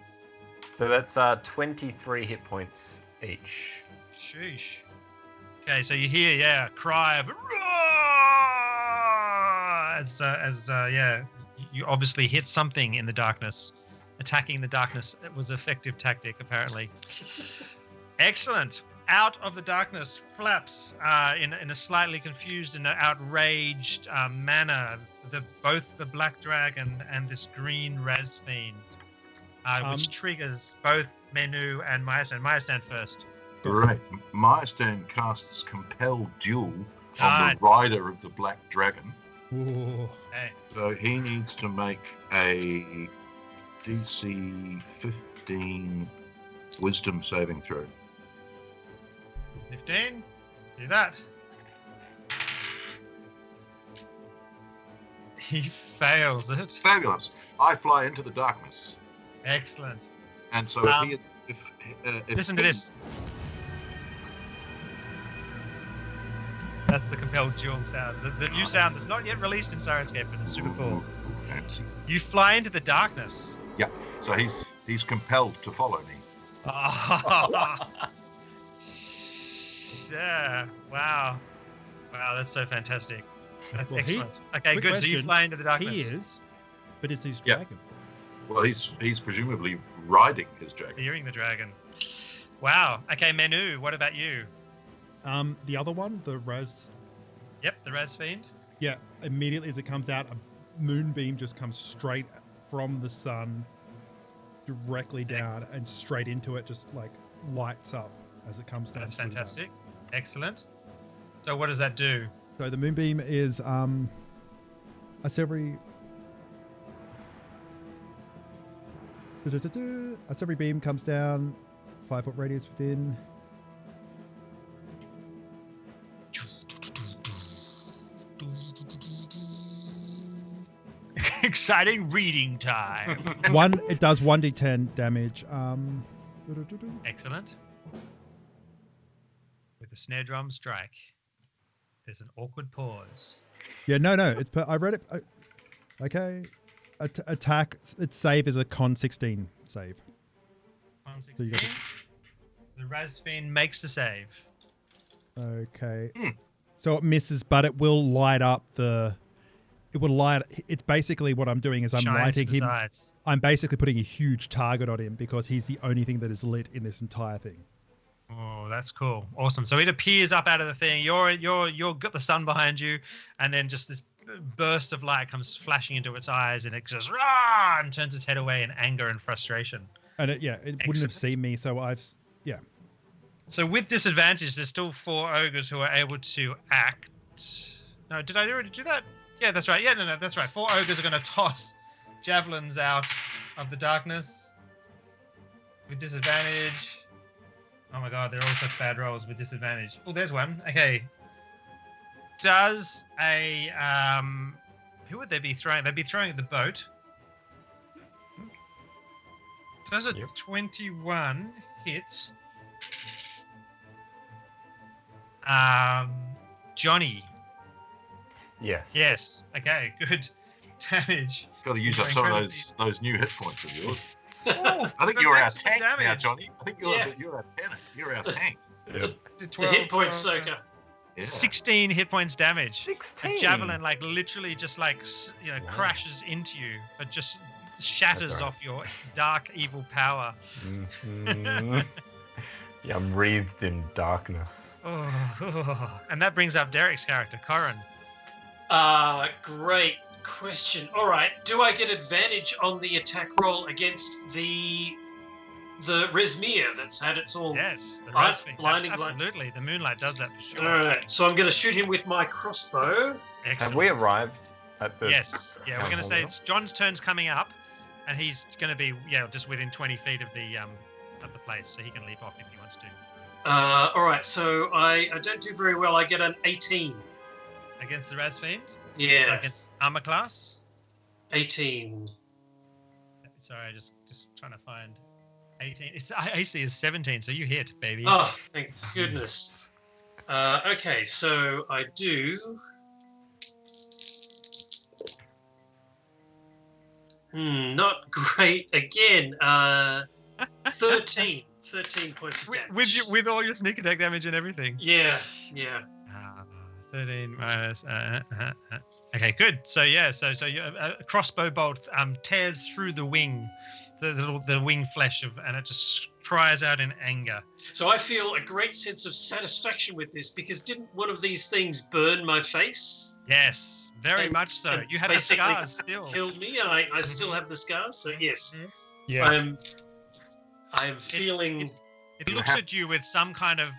So that's 23 hit points each. Sheesh. Okay, so you hear a cry of you obviously hit something in the darkness. Attacking the darkness was an effective tactic apparently. Excellent. Out of the darkness flaps in a slightly confused and outraged manner both the black dragon and this green raz fiend, which triggers both Menu and Myastan. Myastan first. Right. Myastan casts Compel Duel on Ah. the rider of the Black Dragon. Ooh. Okay. So he needs to make a DC 15 Wisdom saving throw. 15. Do that. He fails it. Fabulous. I fly into the darkness. Excellent. And so if Listen to this. That's the compelled duel sound. The new sound that's not yet released in Sirenscape, but it's super cool. Fancy. You fly into the darkness. Yeah. So he's compelled to follow me. Yeah. Wow. Wow, that's so fantastic. That's Well, excellent. Okay, quick good. So you question. fly into the darkness. He is, but it's his Yeah. dragon. Well, he's presumably riding his dragon. Fearing the dragon. Wow. Okay, Menu, what about you? The other one, the Raz, Yep, the Raz Fiend. yeah, immediately as it comes out, a moonbeam just comes straight from the sun directly down and straight into it, just like lights up as it comes down. That's through that. fantastic. Excellent. So what does that do? So the moonbeam is that's every that's every beam comes down 5 foot radius within. Exciting reading time. It does 1d10 damage. Excellent. With the snare drum strike, there's an awkward pause. Yeah, no, it's I read it. Okay, attack. Its save is a con 16 save. On So you got 16, the Razfiend makes the save. Okay, so it misses, but it will light up the. It will light. It's basically what I'm doing is I'm Shines lighting to the him. sides. I'm basically putting a huge target on him because he's the only thing that is lit in this entire thing. Oh, that's cool. Awesome. So it appears up out of the thing. You're got the sun behind you, and then just this burst of light comes flashing into its eyes, and it just rah, and turns its head away in anger and frustration. And it wouldn't have seen me, so So with disadvantage, there's still 4 ogres who are able to act. No, did I already do that? Yeah, that's right. Yeah, no, that's right. 4 ogres are going to toss javelins out of the darkness with disadvantage. Oh my god, they're all such bad rolls with disadvantage. Oh, there's one. Okay. Does a who would they be throwing? They'd be throwing at the boat. Does a 21 hit? Johnny. Yes. Yes. Okay. Good damage. Got to use up some of those new hit points of yours. Oh, I think the you're our maximum tank now, damage. Johnny. I think you're our tank. You're our tank. The 12, hit point soaker. Yeah. 16 hit points damage. 16. A javelin, like literally, just like Wow. crashes into you, but just shatters That's all right. off your dark, evil power. Mhm. Yeah, I'm wreathed in darkness. Oh. And that brings up Derek's character, Corin. Great question. All right, do I get advantage on the attack roll against the Resmir that's had its all? Yes, the I- Rasfing. blinding light. Absolutely, the moonlight does that for sure. All right, so I'm going to shoot him with my crossbow. Excellent. Have we arrived at the? Yes. Yeah, we're going to town say hall it's John's turn's coming up, and he's going to be just within 20 feet of the place, so he can leap off if he wants to. All right, so I don't do very well. I get an 18. Against the Rasfiend? So Yeah, against armor class? 18. Sorry, just trying to find 18. It's AC is 17, so you hit, baby. Oh, thank goodness. Okay, so I do. Not great again. 13 points of damage. with all your sneak attack damage and everything. Yeah. 13 minus. Okay, good. So so your crossbow bolt tears through the wing, the wing flesh and it just cries out in anger. So I feel a great sense of satisfaction with this because didn't one of these things burn my face? Yes, very And- much so. and You have the basically scars still. Killed me, and I still have the scars. So yes, yeah. I'm feeling. It looks at you with some kind of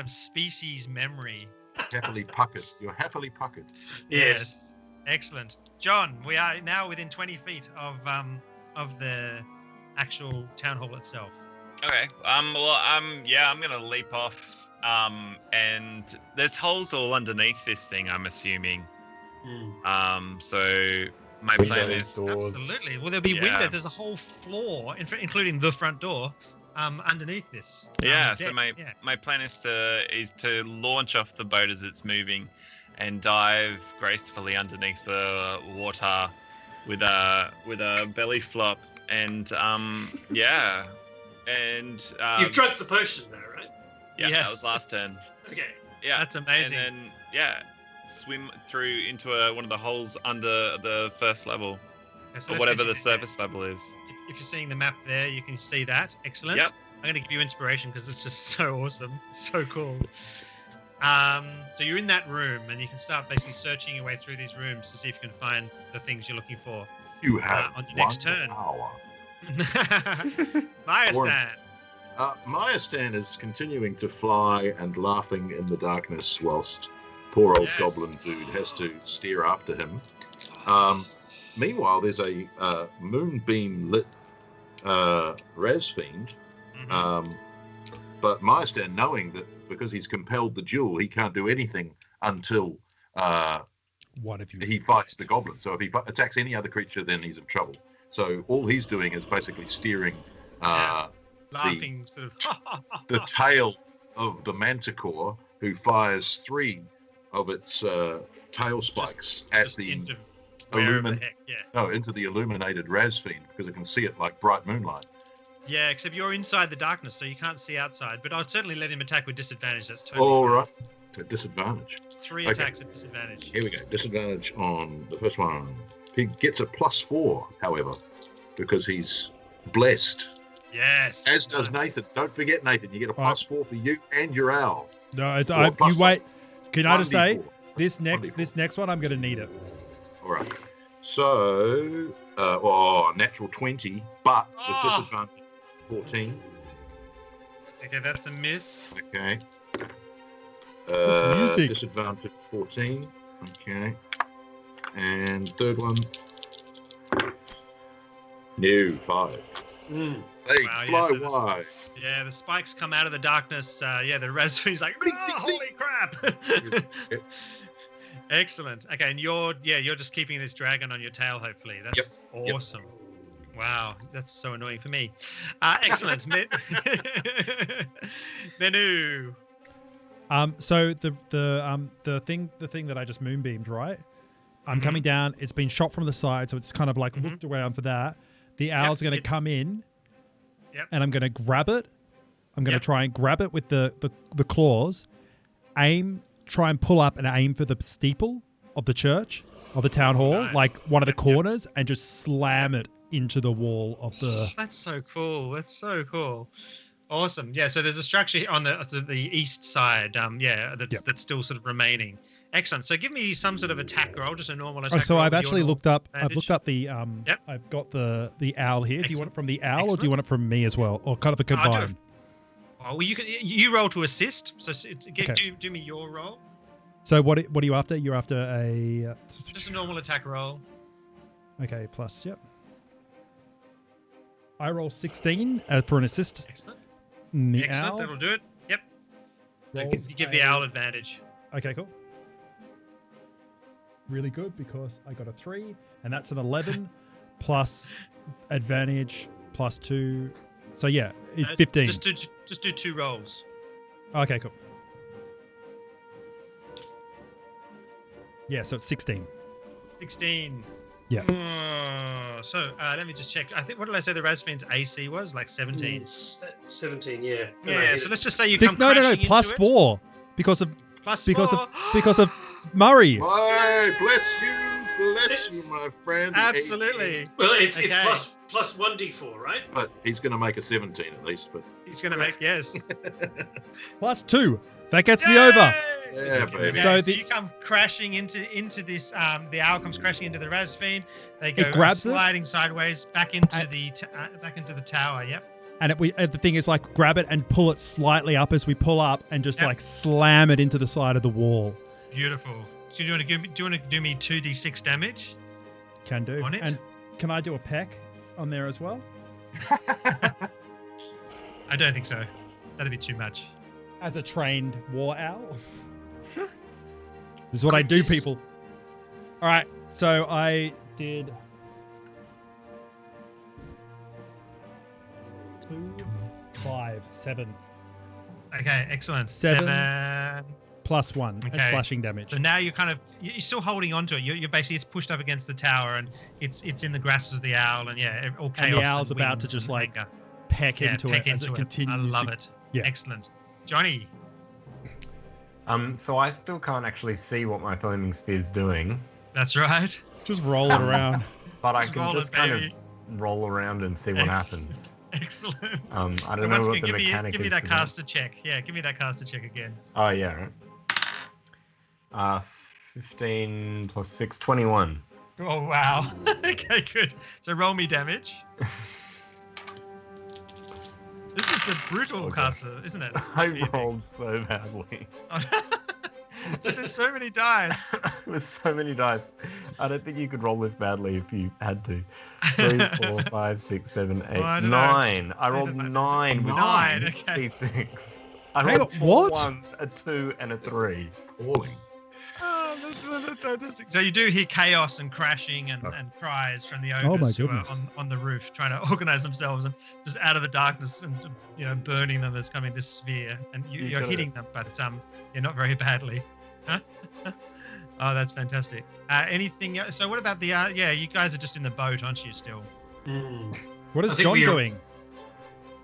species memory. Happily puckered. You're happily puckered. Yes. Excellent. John, we are now within 20 feet of the actual town hall itself. Okay. Well, I'm gonna leap off. And there's holes all underneath this thing, I'm assuming. So my plan Windows, is. doors. Absolutely. Well, there'll be Yeah. window. There's a whole floor, including the front door, underneath this. Yeah. So deck. my plan is to launch off the boat as it's moving, and dive gracefully underneath the water, with a belly flop, and You've drunk the potion now, right? Yeah, Yes. that was last turn. Okay. Yeah, That's amazing. And then swim through into one of the holes under the first level, Okay, so or let's whatever get the you- surface level is. If you're seeing the map there, you can see that. Excellent. Yep. I'm going to give you inspiration because it's just so awesome. It's so cool. So you're in that room, and you can start basically searching your way through these rooms to see if you can find the things you're looking for. You have on your next one turn. hour. Maya Or- Stan. Maya Stan is continuing to fly and laughing in the darkness whilst poor old Yes. goblin dude has to steer after him. Meanwhile, there's a moonbeam lit Raz Fiend. Mhm. But Maya Stan, knowing that because he's compelled the duel, he can't do anything until One of you. he fights the goblin. So if he attacks any other creature, then he's in trouble. So all he's doing is basically steering Laughing sort of. the tail of the manticore, who fires 3 of its tail spikes at just the into wherever the illumin- heck, yeah. into the illuminated Raz Fiend, because it can see it like bright moonlight. Yeah, except you're inside the darkness, so you can't see outside. But I'd certainly let him attack with disadvantage. That's totally All fine. right, to disadvantage. 3 Okay. attacks at disadvantage. Here we go. Disadvantage on the first one. He gets a +4, however, because he's blessed Yes. As does Nathan. Don't forget, Nathan, you get a +4 for you and your owl. No, Or plus you wait. Can I just say 1d4. this next one? I'm going to need it. All right. So, natural 20, but with disadvantage 14. Okay, that's a miss. Okay. This music. Disadvantage 14. Okay. And third one. No, 5. Mm. Hey, Wow, fly so this- wide. Yeah, the spikes come out of the darkness. The raspberry's like, oh, holy crap! Excellent. Okay, and you're just keeping this dragon on your tail. Hopefully, that's awesome. Wow, that's so annoying for me. Excellent. Menu. So the thing that I just moonbeamed, right? I'm coming down. It's been shot from the side, so it's kind of like looked around for that. The owl's going to come in, and I'm going to grab it. I'm going to try and grab it with the claws, try and pull up and aim for the steeple of the church, of the town hall, Nice. like one of the corners, and just slam it into the wall of the... That's so cool. That's so cool. Awesome. Yeah, so there's a structure on the east side, that's still sort of remaining. Excellent. So give me some sort of attack roll, just a normal attack roll. So I've with actually your looked up. I've advantage. looked up the. I've got the owl here. Do you want it from the owl, or do Excellent. you want it from me as well, or kind of a combined? Oh, well, you roll to assist. So Okay. do me your roll. So what are you after? You're after a. Just a normal attack roll. Okay, plus. Yep. I roll 16 for an assist. Excellent. The Excellent. owl That'll do it. Yep. rolls You give the owl advantage. Okay, cool. Really good because I got a 3, and that's an 11 plus advantage plus 2. So yeah, 15. Just do 2 rolls. Okay, cool. Yeah, so it's 16. 16. Yeah. So let me just check. I think, what did I say the Razfiend's AC was? Like 17. 17, yeah. Yeah, so let's just say you Six, come no, crashing plus into it. 4 because of Plus because 4. of Murray. Why, bless you, my friend. Absolutely. Well, it's Okay. plus 1d4, right? But he's going to make a 17 at least. But He's going to make, yes. Plus 2. That gets me over. yeah, baby. Okay, So so you come crashing into this. The owl comes crashing into the Razfiend. They go grabs it. sliding sideways back into And- the tower. Yep. And the thing is, like, grab it and pull it slightly up as we pull up, and just like slam it into the side of the wall. Beautiful. So do you want to do me 2d6 damage? Can do. On it? And can I do a peck on there as well? I don't think so. That'd be too much. As a trained war owl. This is what I do, people. All right. So I did 2, 5, 7 Okay, excellent. 7. plus 1 Okay. as slashing damage. So now you're still holding on to it. You're basically, it's pushed up against the tower, and it's in the grasses of the owl, and all chaos. And the owl's about to winds just and like anger. peck into peck it as into it continues. I love it. Yeah. Excellent. Johnny. So I still can't actually see what my foaming sphere's doing, That's right. Just roll it around. but I Just can roll it, just kind baby. of roll around and see what Excellent. happens. Excellent. I don't So know once what again, the mechanic give me is that for caster check. Yeah, give me that caster check again. Oh yeah, right. 15 plus 6, 21. Oh wow. Okay, good. So roll me damage. This is the brutal Okay. caster, isn't it? I rolled so badly. But there's so many dice. With so many dice. I don't think you could roll this badly if you had to. 3, 4, 5, 6, 7, 8, Well, I don't know. 9. I rolled Neither- 9 with 9, 6 okay. D6. I Hang rolled on, 4 what? ones, a 2, and a 3. Falling. Oh, that's fantastic. So you do hear chaos and crashing and cries from the ogres Oh my who are goodness. on the roof, trying to organize themselves and just out of the darkness and burning them as coming this sphere. And you're gotta- hitting them, but not very badly. Oh, that's fantastic. Anything else? So what about the? You guys are just in the boat, aren't you? Still. Mm. What I is think John we are- doing?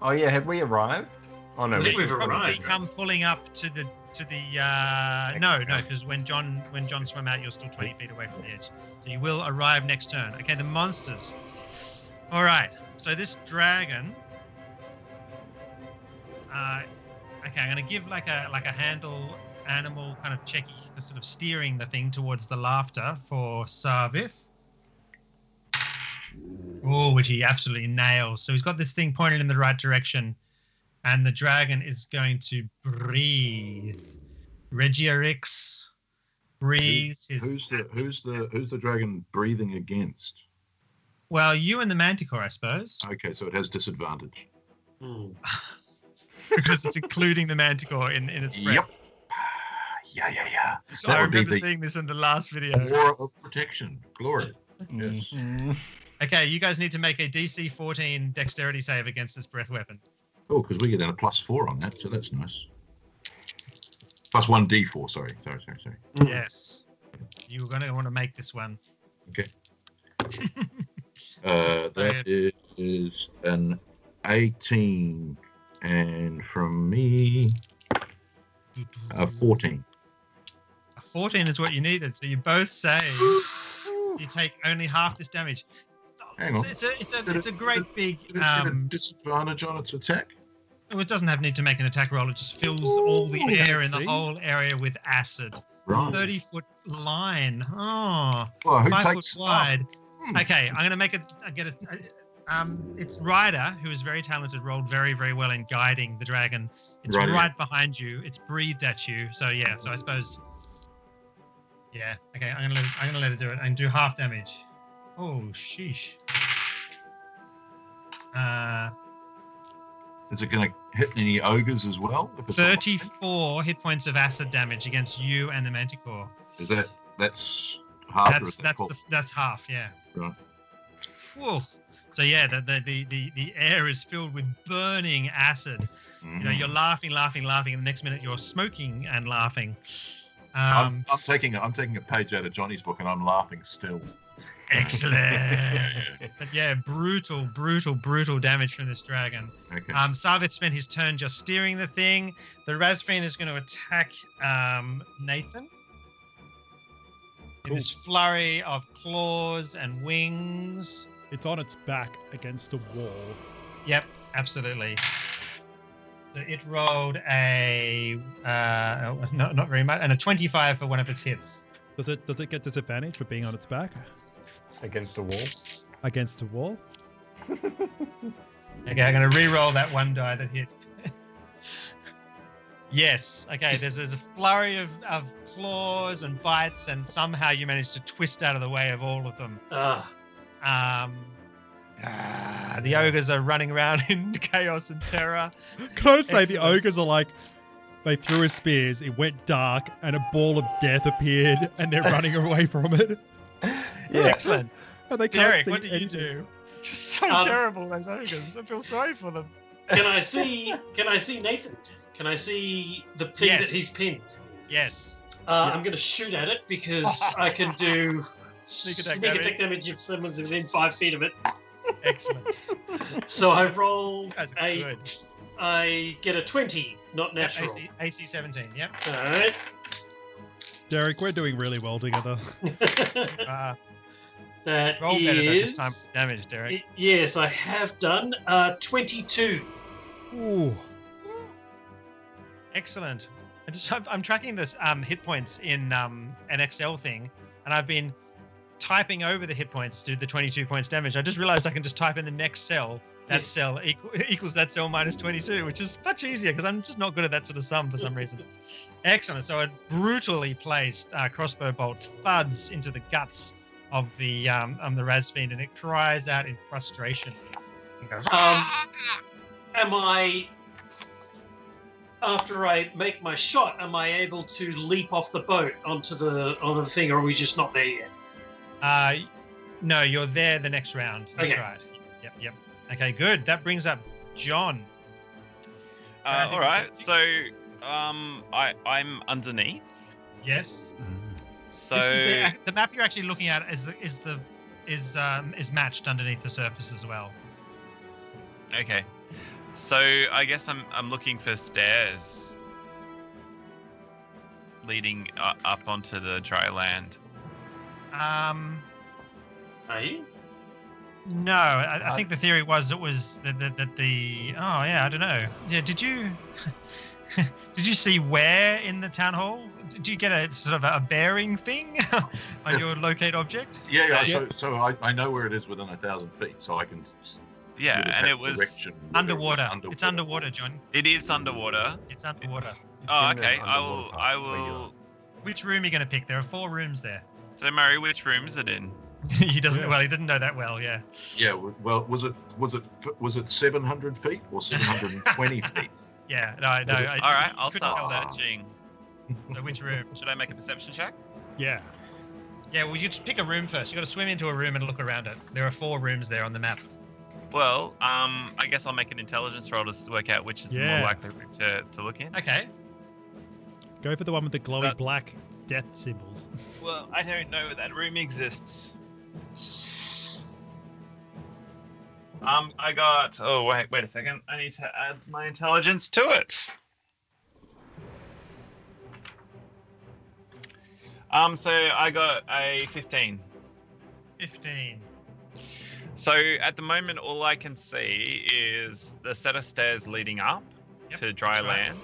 Oh yeah, have we arrived? Oh no, I think we we've Probably arrived. come pulling up to the no, because when John swam out, you're still 20 feet away from the edge. So you will arrive next turn. Okay, the monsters. All right. So this dragon Okay, I'm gonna give like a handle animal kind of checky, the sort of steering the thing towards the laughter for Sarvith. Oh, which he absolutely nails. So he's got this thing pointed in the right direction, and the dragon is going to breathe. Regiarix breathes. Who's the dragon breathing against? Well, you and the manticore, I suppose. Okay, so it has disadvantage. Because it's including the manticore in its breath. Yep. Yeah. So That I would be remember the seeing this in the last video. Aura of protection. Glory. Yes. Okay, you guys need to make a DC 14 dexterity save against this breath weapon. Oh, because we get a +4 on that, so that's nice. Plus 1d4, sorry. Yes. You're going to want to make this one. Okay. That is an 18, and from me, 14. A 14 is what you needed, so you both save. You take only half this damage. Hang on. It's a great big. Did it get a disadvantage on its attack? It doesn't need to make an attack roll. It just fills all the air in the whole area with acid. Right. 30-foot line. Oh, Well, who 5 takes foot wide. Hmm. Okay, I'm gonna make it. It's Ryder, who is very talented, rolled very, very well in guiding the dragon. It's Right. right behind you. It's breathed at you. So yeah. So I suppose. Yeah. Okay. I'm gonna let it do it and do half damage. Oh sheesh. Is it going to hit any ogres as well? If it's 34 hit points of acid damage against you and the manticore. Is that's half? or is that full? That's half. Yeah. Right. Whew. So yeah, the air is filled with burning acid. Mhm. You know, you're laughing, and the next minute you're smoking and laughing. I'm taking a page out of Johnny's book, and I'm laughing still. Excellent. But yeah, brutal damage from this dragon. Okay. Sarvith spent his turn just steering the thing. The Razfiend is going to attack Nathan. In this flurry of claws and wings. It's on its back against a wall. Yep, absolutely. So it rolled a not very much, and a 25 for one of its hits. Does it get disadvantage for being on its back Against a wall. against a wall? Okay, I'm going to re-roll that one die that hit. Yes. Okay, there's a flurry of claws and bites, and somehow you manage to twist out of the way of all of them. The ogres are running around in chaos and terror. Can I say the ogres are like, they threw his spears, it went dark, and a ball of death appeared, and they're running away from it. Yeah. Excellent. And they can't Derek, see what did you anything. do? Just so terrible, those ogres. I feel sorry for them. Can I see Nathan? Can I see the thing Yes. that he's pinned? Yes. I'm going to shoot at it because I can do Sneak attack sneak attack damage if someone's within 5 feet of it. Excellent. So I rolled Guys are good. I get a 20, not natural. AC 17, yep. All right. Derek, we're doing really well together. That Roll better this is time for damage, Derek. yes, I have done 22. Ooh. Excellent. I'm tracking this hit points in an Excel thing, and I've been typing over the hit points to the 22 points damage. I just realized I can just type in the next cell. That Yes. cell equals that cell minus 22, which is much easier because I'm just not good at that sort of sum for some reason. Excellent. So a brutally placed crossbow bolt thuds into the guts of the Razfiend, and it cries out in frustration. It goes, Am I, after I make my shot, am I able to leap off the boat onto the thing, or are we just not there yet? no, you're there the next round. That's Okay. right. Yep. Okay, good. That brings up John. All right. So I'm underneath. Yes. So This is the map you're actually looking at is matched underneath the surface as well. okay. So I guess I'm looking for stairs leading up onto the dry land. Are you? No, I think the theory was it was that the. Oh yeah, I don't know. Yeah, did you see where in the town hall? Did you get a sort of a bearing thing on your locate object? Yeah. Yeah. So I know where it is within 1,000 feet, so I can. Yeah, would have and had it was direction whether it was Underwater. It's underwater, John. It is underwater. It's underwater. Oh, in the okay. underwater I part where you will. Which room are you going to pick? There are 4 rooms there. So, Murray, which room is it in? He doesn't. Yeah. Well, he didn't know that well. Yeah. Yeah. Well, was it 700 feet or 720 feet? Yeah. No. Was it- All right, I'll couldn't start tell that. searching. So which room? Should I make a perception check? Yeah. Yeah. Well, you just pick a room first. You got to swim into a room and look around it. There are 4 rooms there on the map. Well, I guess I'll make an intelligence roll to work out which is the Yeah. more likely room to look in. Okay. Go for the one with the glowy That- black death symbols. Well, I don't know that room exists. I got. Oh wait a second. I need to add my intelligence to it. So I got a 15. 15. So at the moment, all I can see is the set of stairs leading up Yep, to dry that's right. land.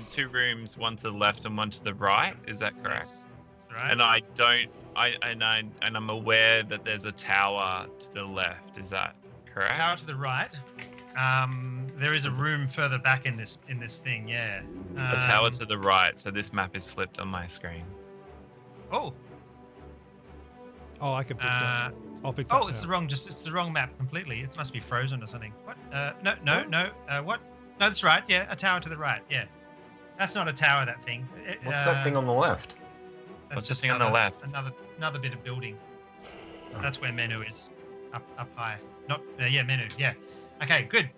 Yes. 2 rooms, one to the left and one to the right. Is that correct? Yes. That's right. And I don't. I'm aware that there's a tower to the left. Is that correct? Tower to the right. There is a room further back in this thing. Yeah. A tower to the right. So this map is flipped on my screen. Oh. Oh, I can fix that. I'll fix that. Oh, it's the wrong. It's the wrong map completely. It must be frozen or something. What? No. What? No, that's right. Yeah, a tower to the right. Yeah. That's not a tower. That thing. What's that thing on the left? That's What's the just thing on the left? Another bit of building. Oh. That's where menu is. Up high. Not yeah, menu. Yeah. Okay, good.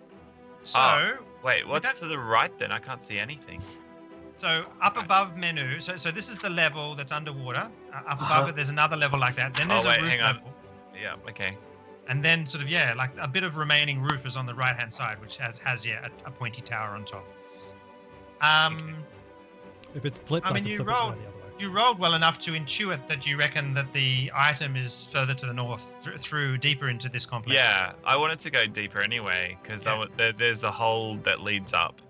So Oh, Wait, what's that- to the right then? I can't see anything. so up above menu. So this is the level that's underwater. Up Uh-huh. above it, there's another level like that. Then there's Oh, wait, a roof hang on. level. Yeah. Okay. And then sort of like a bit of remaining roof is on the right hand side, which has a pointy tower on top. If it's flipped, I I mean, can you flip rolled- it the other way. You rolled well enough to intuit that you reckon that the item is further to the north, through deeper into this complex. Yeah, I wanted to go deeper anyway because Yeah. there's a hole that leads up.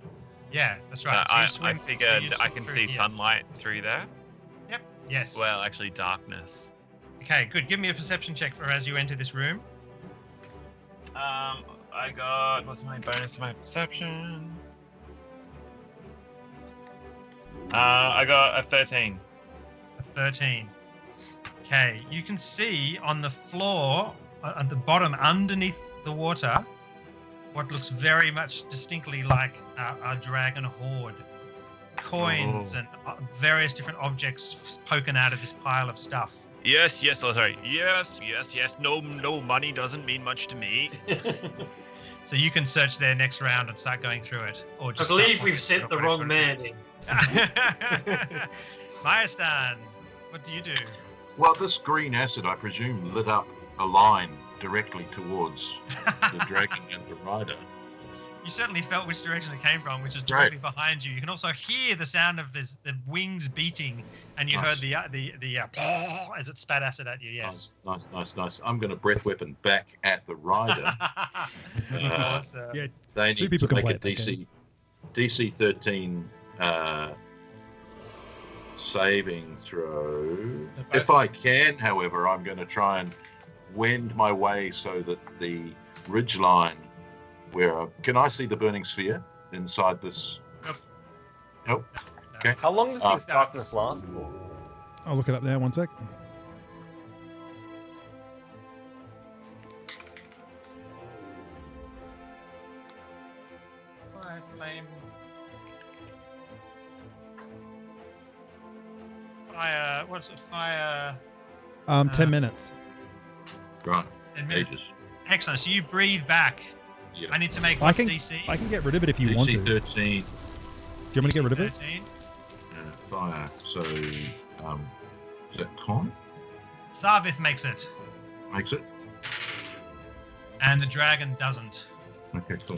Yeah, that's right. So you I swim- figured you I swim can through see here. sunlight through there. Yep. Yes. Well, actually, darkness. Okay, good. Give me a perception check for as you enter this room. I got. What's my bonus to my perception? I got a 13. A 13. Okay, you can see on the floor, at the bottom, underneath the water, what looks very much distinctly like a dragon hoard. Coins Oh. and various different objects poking out of this pile of stuff. Yes. Oh, sorry. Yes. No money doesn't mean much to me. So you can search there next round and start going through it. Or I just believe start we've sent the wrong man in. Myastan, what do you do? Well, this green acid, I presume, lit up a line directly towards the dragon and the rider. You certainly felt which direction it came from, which is Right. directly behind you. You can also hear the sound of the wings beating, and you heard the as it spat acid at you. Yes. Nice. I'm going to breath weapon back at the rider. Awesome. Yeah, They Two need people to can make a play it, okay. DC 13 saving throw. They're If I can, however, I'm going to try and wend my way so that the ridge line where... Can I see the burning sphere inside this? Nope. Okay. How long does this darkness last for? I'll look it up now. One sec. Fire. What's it? Fire. 10 minutes. Right. 10 minutes. Ages. Excellent. So you breathe back. Yeah. I need to make I what can- DC? I can get rid of it if you want to. DC Do you 13 want me to get rid of it? 13. fire. So, is that con? Sarvith makes it, Makes it? and the dragon doesn't. Okay, cool.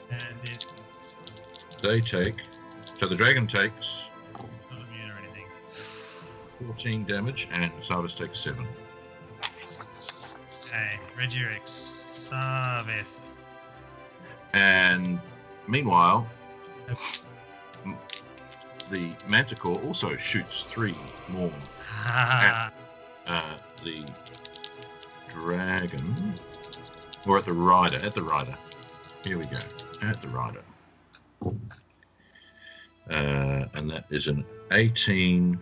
And it They take... So the dragon takes not immune or anything. 14 damage and Sarvis takes 7. Okay, Regirix, Sarvith. And meanwhile, the Manticore also shoots 3 more at the dragon, or at the rider. Here we go. At the rider. And that is an 18,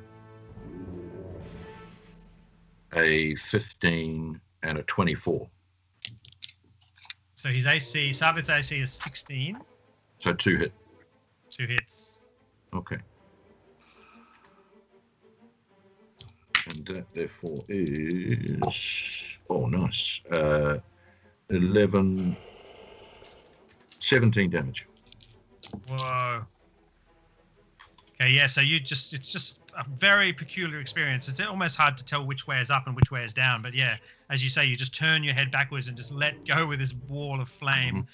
a 15, and a 24. So his AC, Sarvith's AC is 16. So 2 hit. 2 hits. Okay. And that therefore is, oh nice, 11, 17 damage. Whoa. Okay, yeah, so it's just a very peculiar experience. It's almost hard to tell which way is up and which way is down. But yeah, as you say, you just turn your head backwards and just let go with this wall of flame,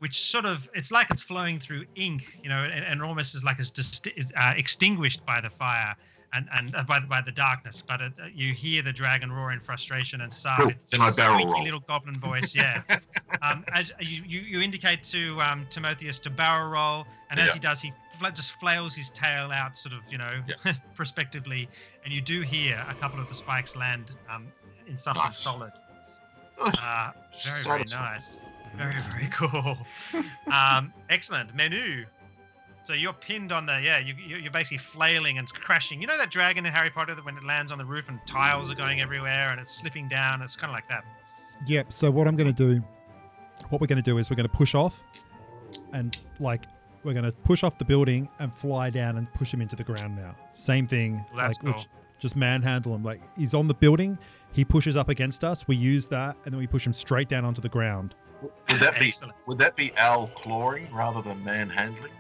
which sort of, it's like it's flowing through ink, and almost is like it's just extinguished by the fire and by the darkness. But you hear the dragon roar in frustration and Sarvith's Then I barrel squeaky roll. little goblin voice, yeah. As you indicate to Timotheus to barrel roll, and as he does, he just flails his tail out, sort of, prospectively, and you do hear a couple of the spikes land in something solid. Very nice. Very, very cool. Excellent. Menu. So you're pinned on you're basically flailing and crashing. You know that dragon in Harry Potter that when it lands on the roof and tiles are going everywhere and it's slipping down? It's kind of like that. Yep. So what we're going to do is we're going to push off and we're going to push off the building and fly down and push him into the ground now. Same thing. Well, that's cool. Just manhandle him. Like he's on the building, he pushes up against us, we use that, and then we push him straight down onto the ground. Would that be Al clawing rather than manhandling?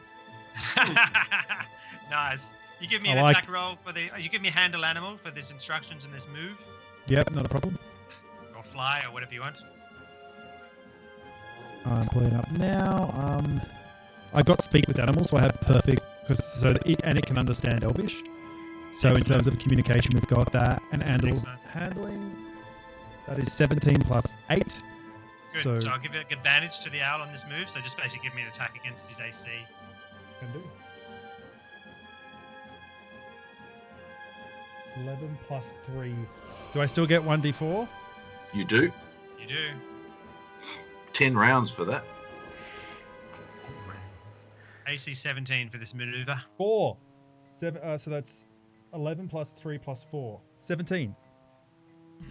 Nice. You give me an attack roll you give me handle animal for this instructions and this move. Yep, not a problem. Or fly or whatever you want. I'm pulling up now. I've got speak with animals, so I have perfect it can understand Elvish. So in terms of communication, we've got that and handling. That is 17 plus 8. Good. So I'll give it advantage to the owl on this move. So just basically give me an attack against his AC. Can do. 11 plus 3. Do I still get 1d4? You do. You do. 10 rounds for that. AC 17 for this maneuver. 4. 7. So that's 11 plus 3 plus 4. 17.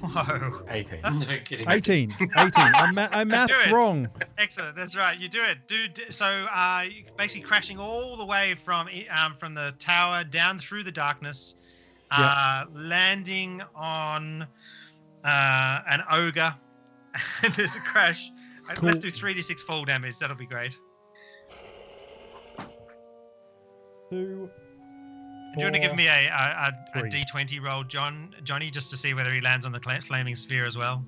Whoa. 18. No kidding. 18. I'm mathed wrong. Excellent. That's right. You do it. So basically crashing all the way from the tower down through the darkness, landing on an ogre. And there's a crash. Cool. Let's do 3d6 fall damage. That'll be great. 2. Do you want to give me a d20 roll, Johnny, just to see whether he lands on the flaming sphere as well?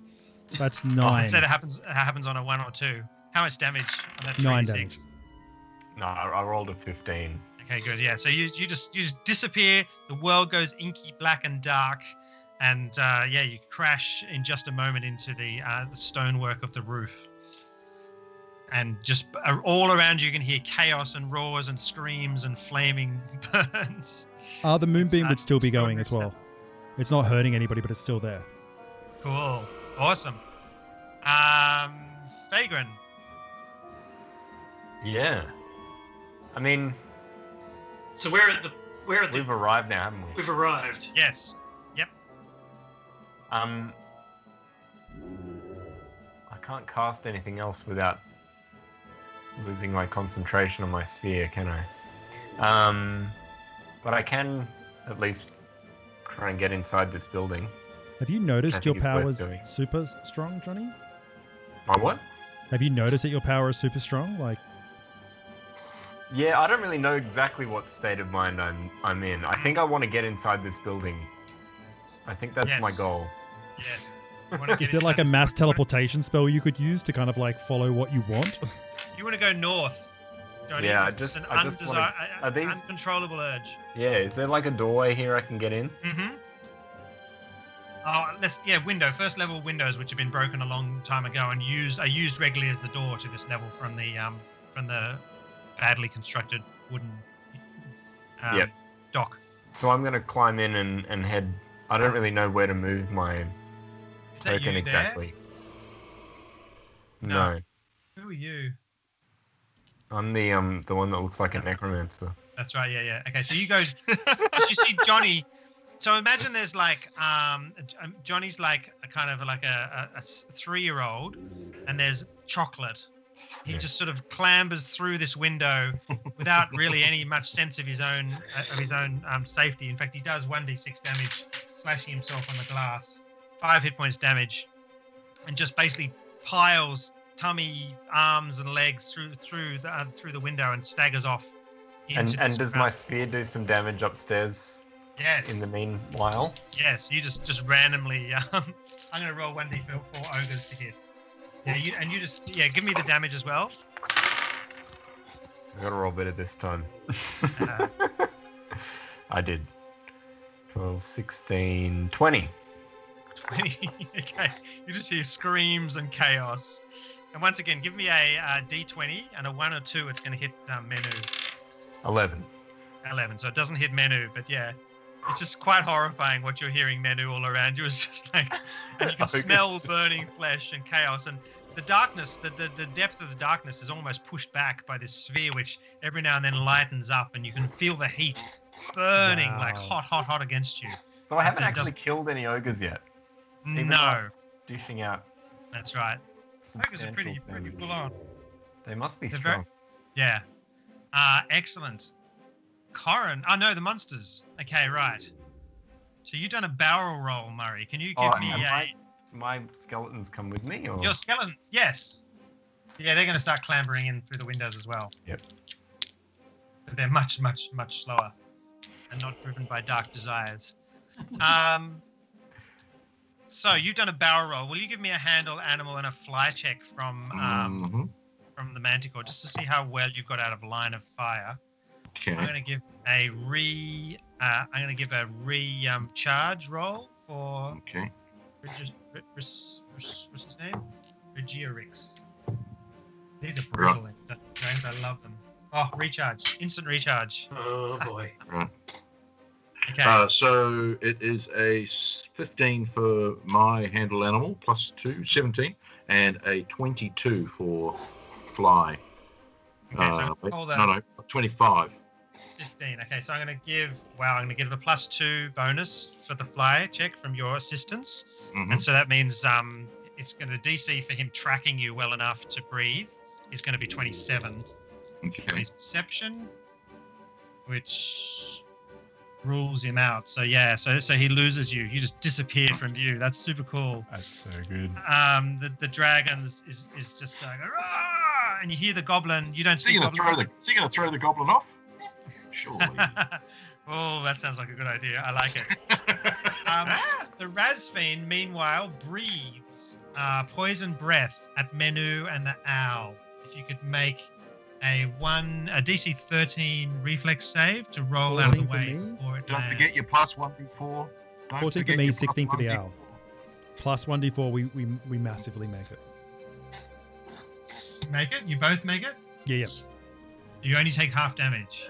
That's 9. Instead it happens on a 1 or 2. How much damage on that 9 3d6? damage. No, I rolled a 15. Okay, good. Yeah, so you just disappear. The world goes inky black and dark, and you crash in just a moment into the stonework of the roof. And just all around you can hear chaos and roars and screams and flaming burns. The moonbeam would still be going as well. It's not hurting anybody, but it's still there. Cool. Awesome. Fagrin. Yeah. I mean... So we've arrived now, haven't we? We've arrived. Yes. Yep. I can't cast anything else without losing my concentration on my sphere, can I? But I can at least try and get inside this building. Have you noticed your power's super strong, Johnny? My what? Have you noticed that your power is super strong? Yeah, I don't really know exactly what state of mind I'm in. I think I want to get inside this building. I think that's my goal. Yes. Is there like a mass teleportation spell you could use to kind of follow what you want? You want to go north, Johnny? Yeah, it's an uncontrollable urge. Yeah, is there like a doorway here I can get in? Mm-hmm. Window. First level windows, which have been broken a long time ago and are used regularly as the door to this level from the badly constructed wooden dock. So I'm going to climb in and head. I don't really know where to move my Is that token you exactly. there? No. Who are you? I'm the one that looks like a necromancer. That's right. Yeah. Okay. So you go. You see Johnny. So imagine there's like Johnny's like a kind of like a 3-year-old, and there's chocolate. He just sort of clambers through this window without really any much sense of his own safety. In fact, he does 1d6 damage, slashing himself on the glass, 5 hit points damage, and just basically piles tummy, arms, and legs through the window and staggers off. And does my sphere do some damage upstairs? Yes. In the meanwhile. Yes. You just randomly. I'm going to roll 1d4 ogres to hit. Yeah. Give me the damage as well. I got to roll better this time. I did. 12, 16, 20. 20. Okay. You just hear screams and chaos. And once again, give me a d20 and a 1 or 2. It's going to hit Menu. 11. 11. So it doesn't hit Menu, but yeah. It's just quite horrifying what you're hearing, Menu, all around you. It's just like, and you can smell burning flesh and chaos. And the darkness, the depth of the darkness is almost pushed back by this sphere, which every now and then lightens up, and you can feel the heat burning like hot against you. So I haven't actually killed any ogres yet. No. Dishing out. That's right. Ogres are pretty full on. They must be strong. Yeah. Excellent. Corin. Oh, no, the monsters. Okay, right. So you've done a barrel roll, Murray. Can you give me my skeletons come with me? Or? Your skeletons, yes. Yeah, they're going to start clambering in through the windows as well. Yep. But they're much, much, much slower and not driven by dark desires. So you've done a barrel roll. Will you give me a handle animal and a fly check from the manticore, just to see how well you've got out of line of fire? Okay. I'm going to give a charge roll for. Okay. What's his name? Regiorix. These are brutal games. I love them. Oh, recharge! Instant recharge. Oh boy. Right. Okay. So it is a 15 for my handle animal, plus 2, 17, and a 22 for fly. Okay, so roll that. No, 25. 15. Okay, so I'm going to give a +2 bonus for the fly check from your assistance, and so that means it's going to DC for him tracking you well enough to breathe is going to be 27. Okay. His perception, which rules him out. So yeah, so he loses you. You just disappear from view. That's super cool. That's so good. The dragon is just going, "Arrgh!" And you hear the goblin. You don't see. Is he going to throw the goblin off? Surely. Oh, that sounds like a good idea. I like it. The Razfiend, meanwhile, breathes poison breath at Menu and the owl. If you could make a DC 13 reflex save to roll out of the way. Don't forget your plus 1d4. 14 for me, 16 for the owl. Plus 1d4, we massively make it. Make it? You both make it? Yeah. You only take half damage.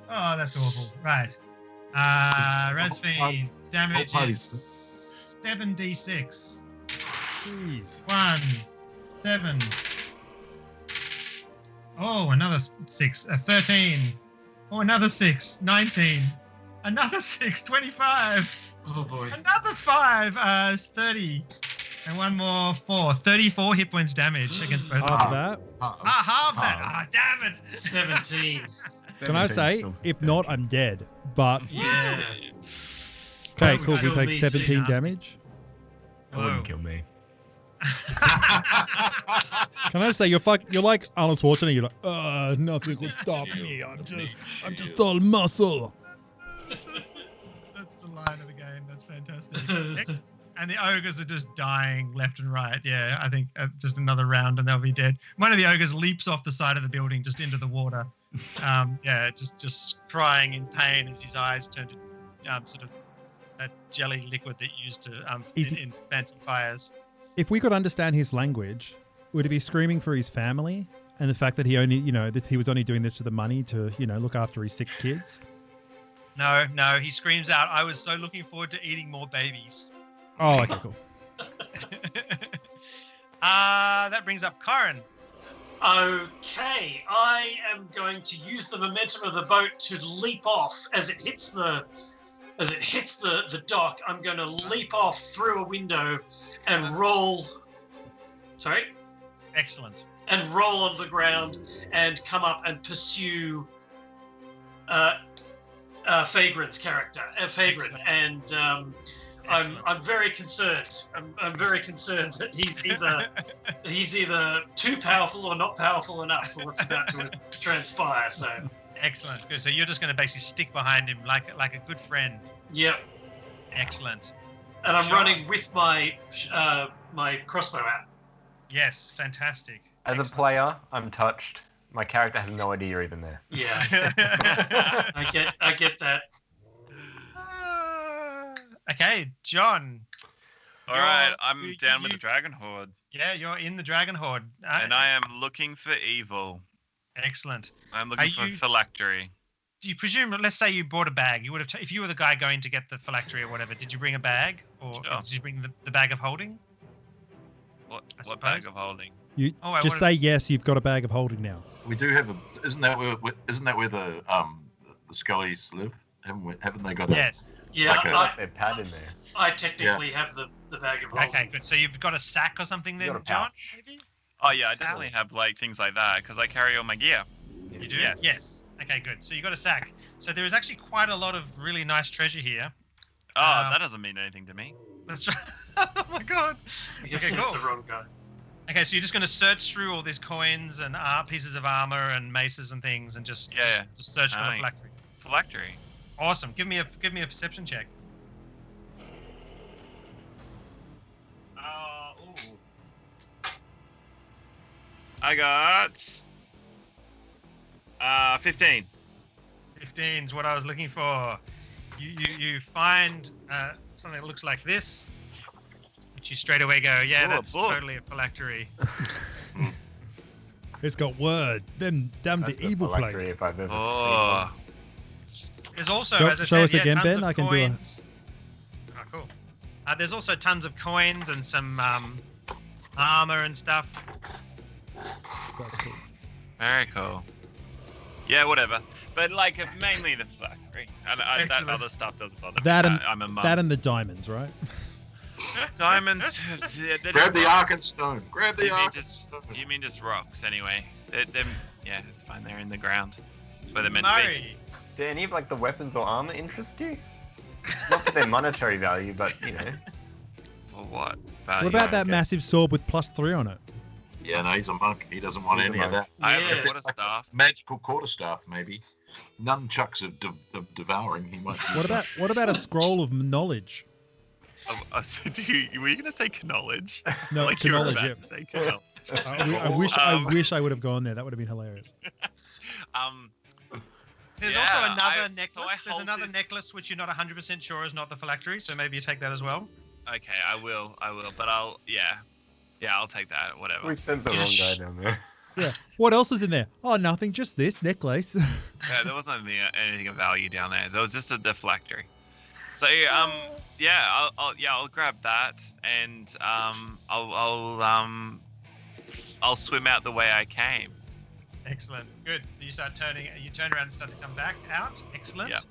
Oh, that's awful. Right. Razfiend, damage is 7d6. Jeez. 1, 7. Oh, another 6. 13. Oh, another 6. 19. Another 6. 25. Oh boy. Another 5. 30. And one more 4. 34 hit points damage against both of them. Half that. Half that. Ah, damn it. 17. Can I say, if not, I'm dead. But Yeah. okay, That cool. would We kill take me 17 too. damage. That wouldn't kill me. Can I say you're like Arnold Schwarzenegger? You're like, nothing could stop me. I'm just all muscle. That's the line of the game. That's fantastic. And the ogres are just dying left and right. Yeah, I think just another round and they'll be dead. One of the ogres leaps off the side of the building just into the water. Just crying in pain as his eyes turn to sort of that jelly liquid that you used to Easy. in fancy fires. If we could understand his language, would he be screaming for his family and the fact that he only, he was only doing this for the money to, look after his sick kids? No, he screams out, "I was so looking forward to eating more babies." Oh, okay, cool. That brings up Karen. Okay, I am going to use the momentum of the boat to leap off as it hits the dock. I'm going to leap off through a window and roll. Sorry. Excellent. And roll on the ground and come up and pursue Vagrant's character, Vagrant, and I'm very concerned. I'm very concerned that he's either too powerful or not powerful enough for what's about to transpire. So excellent, good. So you're just going to basically stick behind him like a good friend. Yep. Excellent. And I'm running with my my crossbow out. Yes, fantastic. As a player, I'm touched. My character has no idea you're even there. Yeah. I get that. Okay, John. All right, I'm down with the Dragon Horde. Yeah, you're in the Dragon Horde. And I am looking for evil. Excellent. I'm looking for Phylactery. Do you presume, let's say you bought a bag, you would have, if you were the guy going to get the Phylactery or whatever, did you bring a bag? Or did you bring the bag of holding? What bag of holding? You just say yes. You've got a bag of holding now. We do have Isn't that where the Scullies live? Haven't they got? Yes. Yeah. Okay. Their pad in there. I technically have the bag of holding. Okay, good. So you've got a sack or something then, John? Maybe? Oh yeah, I definitely have things like that because I carry all my gear. You do? Yes. Okay, good. So you got a sack. So there is actually quite a lot of really nice treasure here. Oh, that doesn't mean anything to me. That's right. Oh my god. You've Okay, sent cool. the wrong guy. Okay, so you're just going to search through all these coins and pieces of armor and maces and things, and just search for the Phylactery. Phylactery. Awesome. Give me a perception check. I got 15. 15 is what I was looking for. You find something that looks like this, which you straight away go, yeah, that's totally a Phylactery. It's got word. Them damn the evil place. If I've ever Oh. There's also, Show as I us said, again, tons Ben. of I can coins. Oh, cool. There's also tons of coins and some armor and stuff. That's cool. Very cool. Yeah, whatever. But mainly the Phylactery. And that other stuff doesn't bother me. I'm a mum. That and the diamonds, right? Diamonds. Grab the Arkenstone. Grab the Arkenstone. You mean just rocks, anyway? Yeah, it's fine. They're in the ground. That's where they're meant to be. Do any of the weapons or armor interest you? Not for their monetary value, but For what value? What about that massive sword with +3 on it? Yeah, no, he's a monk. He doesn't want any of that. I have a quarterstaff. Magical quarterstaff, maybe. Nunchucks of devouring. He might. What about a scroll of knowledge? So were you going to say knowledge? No, you were knowledge. about Yeah. to say knowledge. I wish I would have gone there. That would have been hilarious. There's also another necklace. So I There's hold another this- necklace which you're not 100% sure is not the Phylactery, so maybe you take that as well. Okay, I will, but I'll take that, whatever. we sent the wrong guy down there. Yeah. What else is in there? Oh, nothing. Just this necklace. Yeah, there wasn't anything of value down there. There was just a deflectory. So I'll grab that and I'll swim out the way I came. Excellent. Good. You turn around and start to come back out. Excellent. Yeah.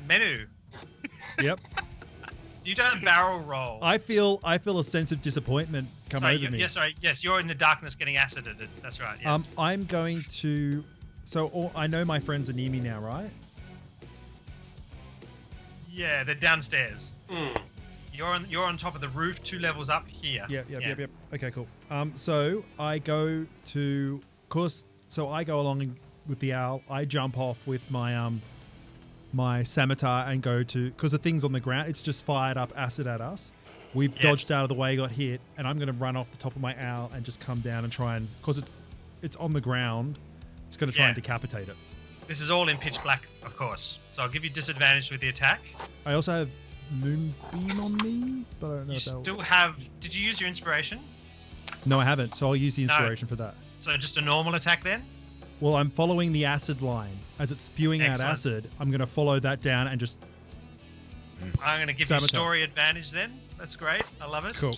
Menu. Yep. You don't barrel roll. I feel a sense of disappointment come over me. Yes, you're in the darkness getting acided. That's right. Yes. I'm going to. So I know my friends are near me now, right? Yeah, they're downstairs. Mm. You're on top of the roof, 2 levels up here. Yep. Okay, cool. So I go to, I go along with the owl. I jump off with my my scimitar and go to, because the thing's on the ground. It's just fired up acid at us. We've dodged out of the way, got hit, and I'm going to run off the top of my owl and just come down and try and, because it's on the ground, just going to try and decapitate it. This is all in pitch black, of course. So I'll give you disadvantage with the attack. I also have Moonbeam on me, but I don't know You if that'll... still have. Did you use your inspiration? No, I haven't. So I'll use the No. inspiration for that. So just a normal attack then? Well, I'm following the acid line. As it's spewing out Excellent. acid, I'm going to follow that down and just... I'm going to give Sabotage. you story advantage then. That's great. I love it. Cool.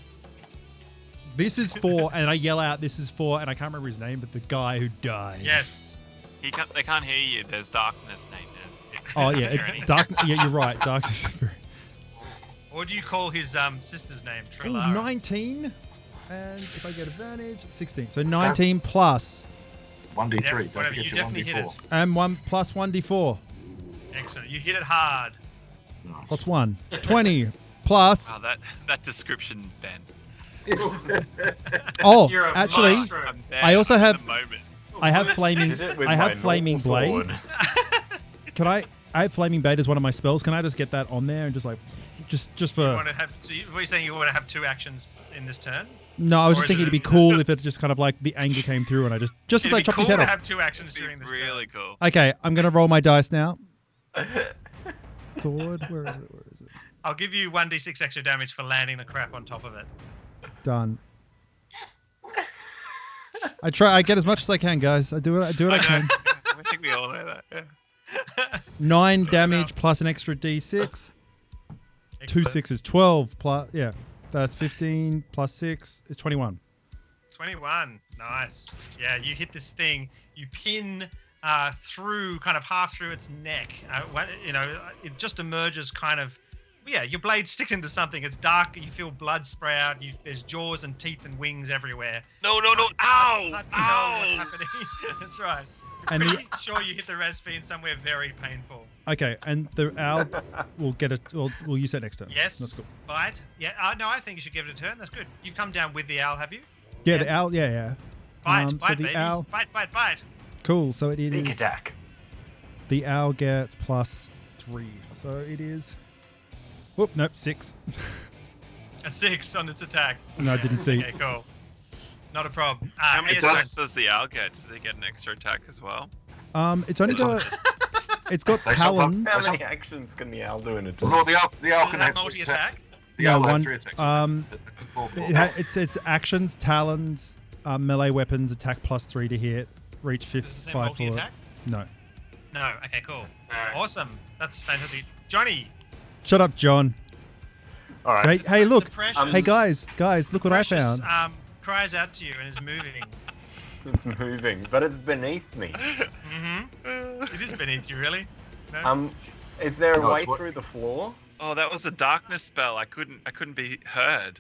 This is for, and I yell out, this is for, and I can't remember his name, but the guy who died. Yes. They can't hear you. There's darkness, Nate. Oh, yeah. Dark. Yeah, you're right. Darkness. What do you call his sister's name? Ooh, Trilara. 19. And if I get advantage, 16. So 19 plus. 1d3. Yeah, Don't whatever, forget you your definitely hit 1d4. it. And 1 plus 1d4. Excellent. You hit it hard. Nice. Plus 1. 20 plus. Oh, that description, Ben. Oh, You're a actually, maestro. I'm there. I also I'm in have- the moment. I have flaming. Did it with I my have flaming normal blade. sword. Can I have flaming blade as one of my spells? Can I just get that on there and just like, just You for? want to have? So what are you saying? You want to have 2 actions in this turn? No, I was or just is thinking it- it'd be cool if it just kind of like the anger came through and I just as It'd I be chopped cool his head to off. have 2 actions It'd during be this really turn. cool. Okay, I'm gonna roll my dice now. Sword, where is it? Where is it? I'll give you 1d6 extra damage for landing the crap on top of it. Done. I try. I get as much as I can, guys. I do it. I do what I can. I think we all know that. Yeah. 9 damage plus an extra d6. 2 Excellent. 6s, 12 plus. Yeah, that's 15 plus 6 is 21. 21. Nice. Yeah, you hit this thing. You pin through, kind of half through its neck. It just emerges kind of. Yeah, your blade sticks into something. It's dark. You feel blood spray out. There's jaws and teeth and wings everywhere. No! It's Ow! hard to tell Ow! what's happening. That's right. And Pretty sure you hit the res fiend somewhere very painful. Okay, and the owl will get it. We'll use that next turn. Yes. That's cool. Bite. Yeah. No, I think you should give it a turn. That's good. You've come down with the owl, have you? Yeah, Yeah. the owl. Yeah. Bite, So bite, the baby. owl. Bite. Cool. So it Sneak is. attack. The owl gets plus 3. So it is. Whoop, nope, 6. A 6 on its attack. No, I didn't see. Okay, cool. Not a problem. How many Aeson. attacks does the owl get? Does it get an extra attack as well? It's only got. It's got They sub up- talons. How That's many actions can the owl do in a turn? Well, the owl Does can it have have multi-attack? The No, owl will have one- 3 attacks. Four. It says actions, talons, melee weapons, attack plus 3 to hit, reach Does it say 5 for. multi-attack? No. No. Okay, cool. Alright. Awesome. That's fantastic. Johnny. Shut up, John. All right. Hey, look. The precious, Hey, guys, look what I precious, found. cries out to you and is moving. It's moving, but it's beneath me. It is beneath you, really. No? Is there a No, way it's what- through the floor? Oh, that was a darkness spell. I couldn't be heard.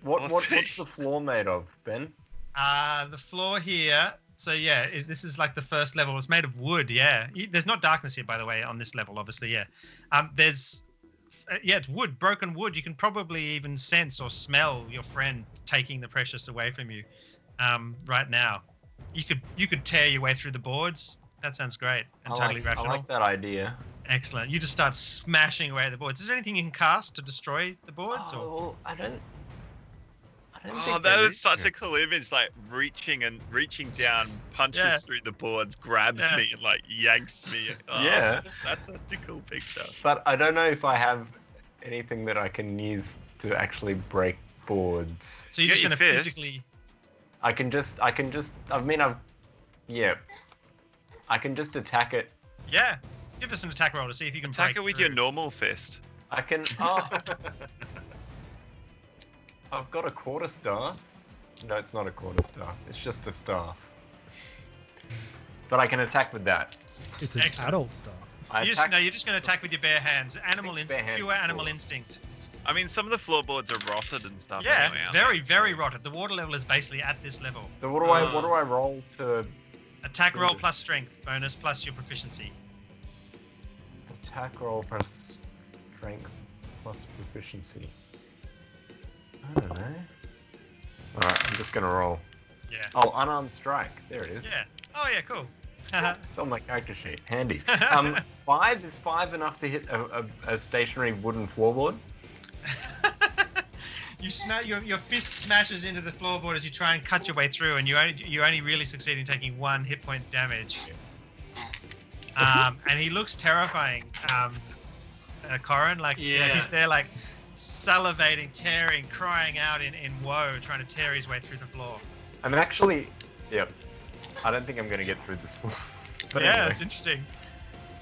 What's see. the floor made of, Ben? The floor here. So yeah, this is like the first level. It's made of wood. Yeah. There's not darkness here, by the way, on this level. Obviously, yeah. It's wood, broken wood. You can probably even sense or smell your friend taking the precious away from you, right now. You could tear your way through the boards. That sounds great and totally I rational. like that idea. Excellent. You just start smashing away at the boards. Is there anything you can cast to destroy the boards? Or? Oh, I don't Oh, think that there is such a cool image. Like reaching down, punches Yeah. through the boards, grabs Yeah. me, and like yanks me. Oh, Yeah. that's such a cool picture. But I don't know if I have anything that I can use to actually break boards. So you're You just got going to your fist. physically. I can just. I can just attack it. Yeah. Give us an attack roll to see if you can Attack break it with through. your normal fist. I can. Oh, I've got a quarterstaff. No, it's not a quarterstaff. It's just a staff. But I can attack with that. It's an Excellent. adult stuff. I attack. You're just going to attack with your bare hands. Animal Bare instinct, hands, pure animal cool. instinct. I mean, some of the floorboards are rotted and stuff. Yeah, anyway, aren't very, very rotted. The water level is basically at this level. So what do I roll to Attack roll Good. plus strength bonus plus your proficiency. attack roll plus strength plus proficiency? I don't know. Alright, I'm just gonna roll. Yeah. Oh, unarmed strike. There it is. Yeah. Oh yeah, cool. It's on my character sheet. Handy. 5 is 5 enough to hit a stationary wooden floorboard? Your fist smashes into the floorboard as you try and cut your way through, and you only really succeed in taking 1 hit point damage. And he looks terrifying. Corin, like you know, Yeah. he's there like salivating, tearing, crying out in woe, trying to tear his way through the floor. I mean, actually, yep. I don't think I'm going to get through this floor. But yeah, anyway. it's interesting.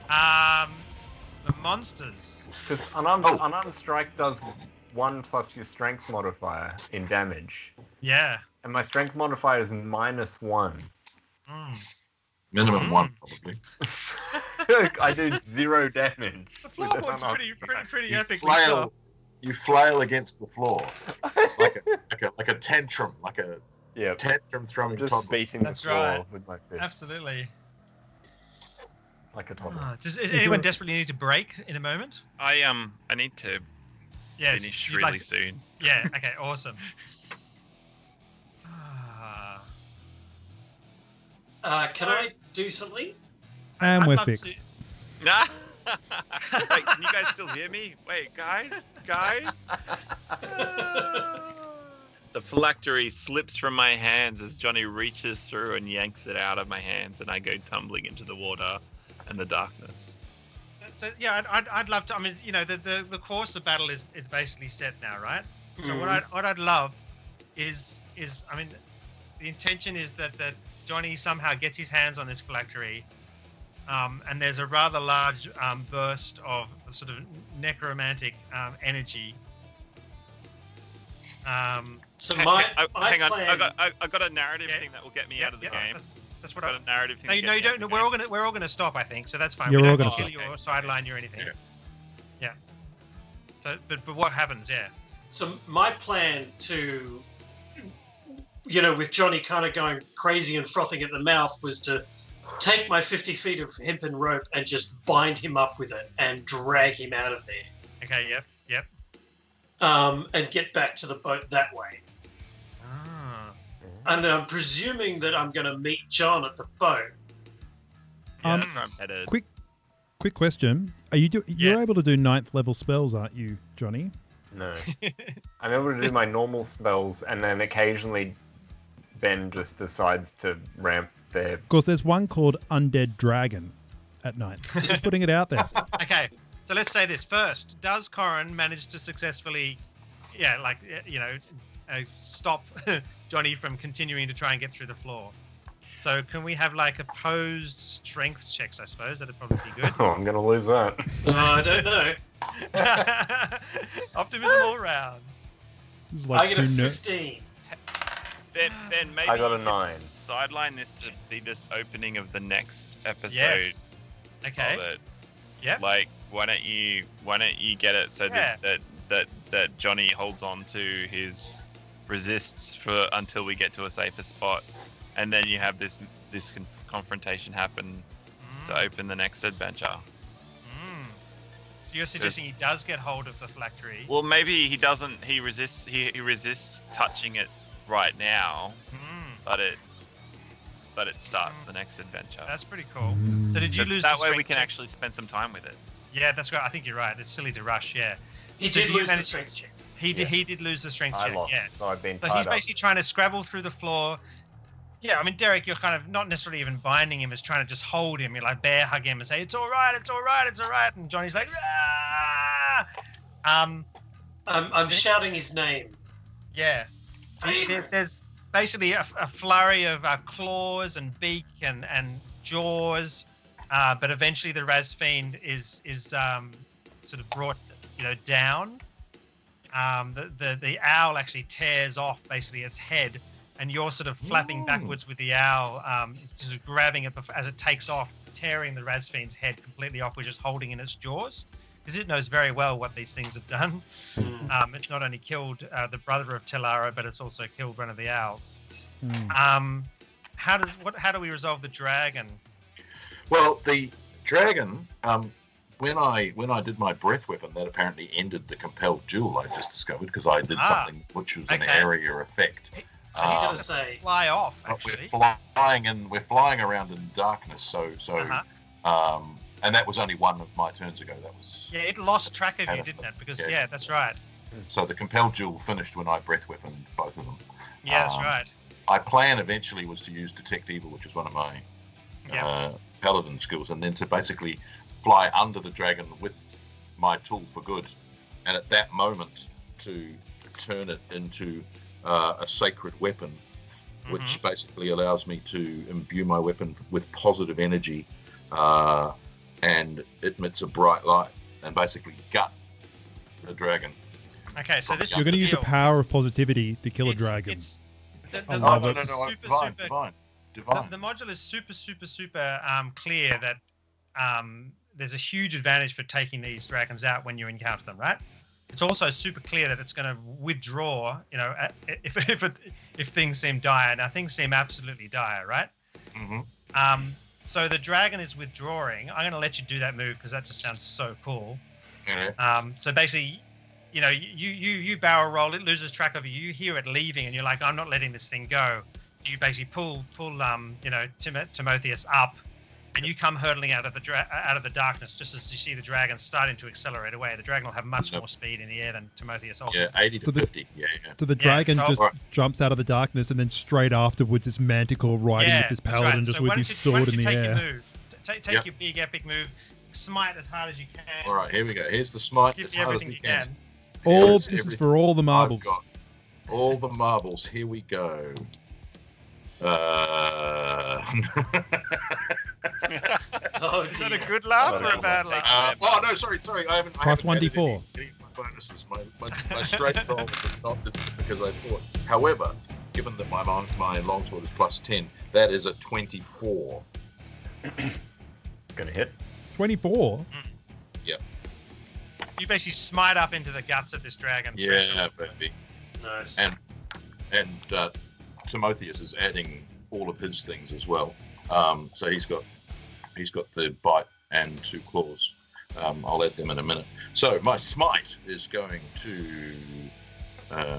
The monsters. Because unarmed strike does 1 plus your strength modifier in damage. Yeah. And my strength modifier is -1. Mm. Minimum 1, probably. I do 0 damage. The with an floorboard's unarmed pretty strike. epic. Sure. You flail against the floor like a tantrum, like a Yeah, tantrum throwing just toddler. beating That's the floor right. with my fists. Absolutely. Like a toddler. Does anyone desperately need to break in a moment? I need to Yes. finish you'd really like to- soon. Yeah. Okay. Awesome. Can I do something? And I'd we're love to- fixed. Nah. Wait, can you guys still hear me? Wait, guys? The phylactery slips from my hands as Johnny reaches through and yanks it out of my hands, and I go tumbling into the water and the darkness. So yeah, I'd love to. I mean, you know, the course of battle is basically set now, right? So what I'd love is I mean, the intention is that Johnny somehow gets his hands on this phylactery, and there's a rather large burst of sort of necromantic energy. So Hang on, plan. I got a narrative Yeah. thing that will get me out of the game. That's what Got a narrative thing. No, to no, get you me out don't. of the We're game. all gonna stop, I think. So that's fine. Yeah, we we're don't all have gonna to stop. kill you or sideline you or anything. Yeah. So, but what happens? Yeah. So my plan to, with Johnny kind of going crazy and frothing at the mouth was to take my 50 feet of hempen rope and just bind him up with it and drag him out of there. Okay. Yep. And get back to the boat that way. Ah. And I'm presuming that I'm going to meet John at the boat. Yeah, Um, that's where I'm headed. Quick question: you're Yes. able to do 9th level spells, aren't you, Johnny? No. I'm able to do my normal spells, and then occasionally Ben just decides to ramp their... Of course, there's one called Undead Dragon at night. Just putting it out there. Okay. So let's say this first. Does Corin manage to successfully, stop Johnny from continuing to try and get through the floor? So can we have like opposed strength checks? I suppose that'd probably be good. Oh, I'm going to lose that. I don't know. Optimism all round. This is I like get a two 15. Ben, maybe I got a you 9. could sideline this to be this opening of the next episode Yes. Okay. of it. Yep. Like, why don't you get it so Yeah. that Johnny holds on to his resists for until we get to a safer spot, and then you have this confrontation happen to open the next adventure. Mm. So you're suggesting he does get hold of the phylactery? Well, maybe he doesn't. He resists. He resists touching it right now, but it starts the next adventure. That's pretty cool. So did you lose that the way we strength can check? actually spend some time with it. Yeah, that's right. I think you're right. It's silly to rush. Yeah. He So did do you lose the manage- strength check. He did lose the strength I check. lost, Yeah. so I've been So tied he's up. basically trying to scrabble through the floor. Yeah, I mean, Derek, you're kind of not necessarily even binding him, is trying to just hold him. You're like bear hug him and say, "It's all right, it's all right, it's all right." And Johnny's like, "Ah!" I'm shouting his name. Yeah. There's basically a flurry of claws and beak and jaws, but eventually the Raz Fiend is sort of brought down. The owl actually tears off basically its head, and you're sort of flapping backwards with the owl, just grabbing it as it takes off, tearing the Raz Fiend's head completely off, which is holding in its jaws. Because it knows very well what these things have done. It's not only killed the brother of Telara, but it's also killed one of the owls. How do we resolve the dragon? Well, the dragon, when I did my breath weapon, that apparently ended the compelled duel I just discovered, because I did something which was an Okay. area effect. So he's going to say, Fly off, But actually. we're flying around in darkness, so and that was only one of my turns ago. That was Yeah, it lost track of you, didn't it? Because yeah, that's right. so the compelled duel finished when I breath weaponed both of them. Yeah, that's right. My plan eventually was to use detect evil, which is one of my Yeah. paladin skills, and then to basically fly under the dragon with my tool for good, and at that moment to turn it into a sacred weapon, which basically allows me to imbue my weapon with positive energy, and it emits a bright light, and basically gut the dragon. Okay, so this You're going to use the power of positivity to kill a dragon. The I module love it. is Divine. The module is super clear that there's a huge advantage for taking these dragons out when you encounter them, right? It's also super clear that it's going to withdraw, you know, if things seem dire. Now things seem absolutely dire, right? So the dragon is withdrawing. I'm going to let you do that move because that just sounds so cool. So basically, you know, you barrel roll, it loses track of you. You hear it leaving, and you're like, I'm not letting this thing go. You basically pull you know, Timotheus up, and you come hurtling out of the darkness just as you see the dragon starting to accelerate away. The dragon will have much more speed in the air than Timotheus. Yeah, 80 to 50. So the dragon just jumps out of the darkness, and then straight afterwards, this manticore riding with this paladin just with his sword in the air. Move? Take your big epic move. Smite as hard as you can. All right, here we go. Here's the smite. Give you everything you can. This is for all the marbles. I've got all the marbles. Here we go. Is that a good laugh or a bad laugh? Oh no, sorry. I haven't. Plus 1d4. My bonuses. My straight roll is not this because I thought. However, given that my longsword is plus 10, that is a 24. Gonna hit. 24. Yep. You basically smite up into the guts of this dragon. Yeah, baby. Nice. And Timotheus is adding all of his things as well. So he's got the bite and 2 claws. I'll add them in a minute. So my smite is going to.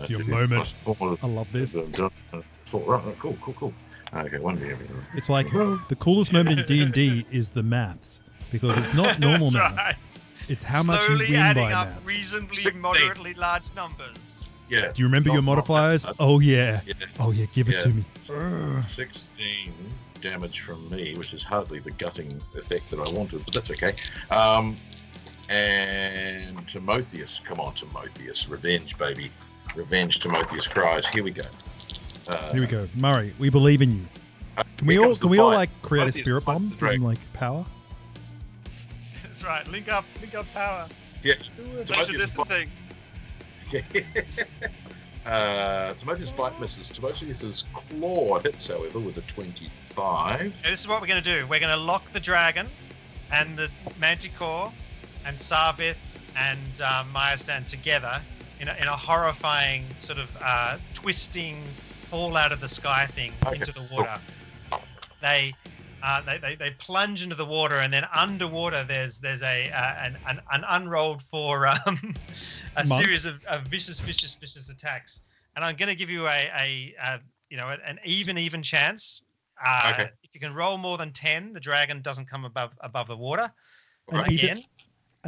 Your moment. I love this. Right, cool. Okay, one day. It's like the coolest moment in D&D is the maths, because it's not normal maths. Right. It's how much you win adding by up maths. reasonably 16. moderately large numbers. Yeah. Do you remember your modifiers? Oh yeah. Oh yeah, give it to me. 16 damage from me, which is hardly the gutting effect that I wanted, but that's okay. And Timotheus, come on, Timotheus, revenge, baby, revenge. Timotheus cries. Here we go. Murray. We believe in you. Can we all like create a spirit bomb from like power? That's right. Link up power. Yeah. Social distancing. Timotheus' bite misses. Timotheus' claw hits, however, with a 25. Okay, this is what we're going to do. We're going to lock the dragon and the manticore and Sarvith and Myastan together in a horrifying sort of twisting fall out of the sky thing into the water. They plunge into the water, and then underwater there's an unrolled for a series of vicious attacks. And I'm going to give you an even chance. If you can roll more than 10, the dragon doesn't come above the water. An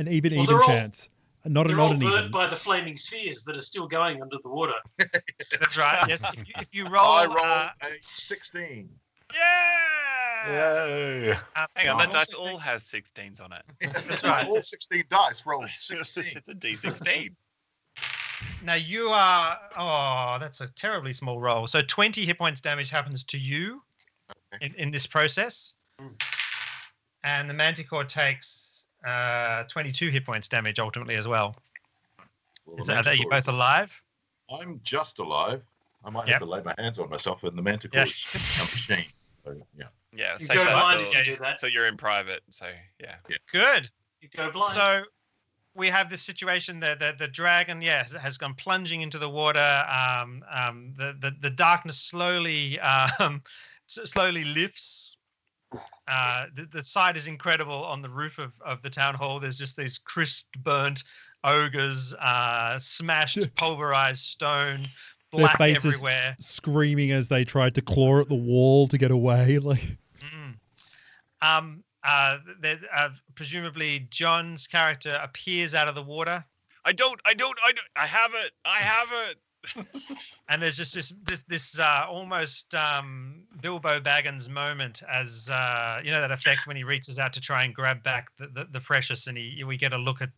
even chance. They're all burnt by the flaming spheres that are still going under the water. That's right. Yes. If you roll, I roll a 16. Yeah. Yay! Hang on, that dice all has 16s on it. That's right. All 16 dice rolled 16. It's a D16. Now you are. Oh, that's a terribly small roll. So 20 hit points damage happens to you in this process, and the manticore takes 22 hit points damage ultimately as well. Are you both alive? I'm just alive. I might have to lay my hands on myself, and the manticore is a machine. So, yeah. Yeah, You go blind if you do that. So you're in private. So yeah. Good. You go blind. So we have this situation that the dragon, has gone plunging into the water. The darkness slowly lifts. The sight is incredible on the roof of the town hall. There's just these crisp burnt ogres, smashed, pulverized stone, black Their faces everywhere, screaming as they tried to claw at the wall to get away. Like, presumably John's character appears out of the water. I have it. And there's just this almost Bilbo Baggins moment as that effect when he reaches out to try and grab back the precious, and we get a look at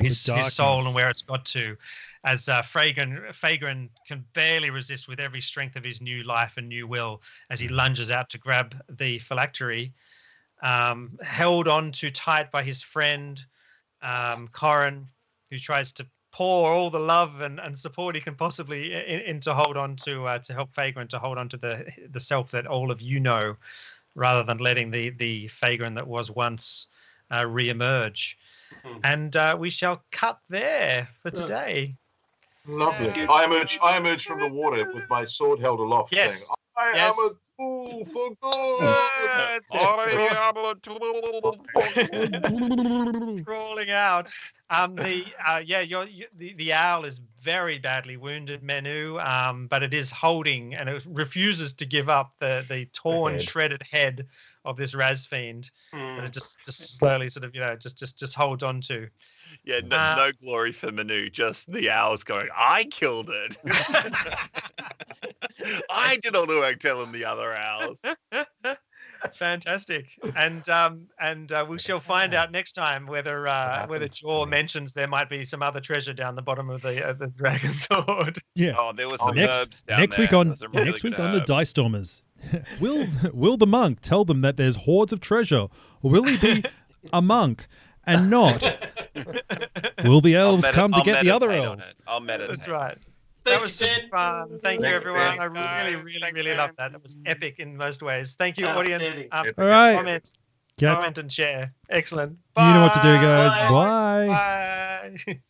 his soul and where it's got to, as Fagrin can barely resist with every strength of his new life and new will as he lunges out to grab the phylactery, held on too tight by his friend Corin, who tries to pour all the love and support he can possibly in to hold on to help Fagrin to hold on to the self that all of you know, rather than letting the Fagrin that was once re-emerge. And we shall cut there for today. Lovely. I emerge from the water with my sword held aloft, saying, I am a fool for good. Crawling out. The owl is very badly wounded, Menu, but it is holding and it refuses to give up the torn, shredded head of this Raz fiend. And it just slowly sort of just holds on to. Yeah, no glory for Manu, just the owls going, I killed it. I did all the work telling the other owls. Fantastic. And we shall find out next time whether Jaw mentions there might be some other treasure down the bottom of the dragon's hoard. Yeah. Oh, there was some herbs down next there. Week on the Dice Stormers. Will the monk tell them that there's hoards of treasure, or will he be a monk and not? Will the elves come to get the other elves? I'll meditate. That's right. Thank That was you, super Ben. fun. Thank you, everyone. I Thanks, really loved that. That was epic in most ways. Thank you, audience. Outstanding. All right. Comment and share. Excellent. You know what to do, guys. Bye. Bye. Bye.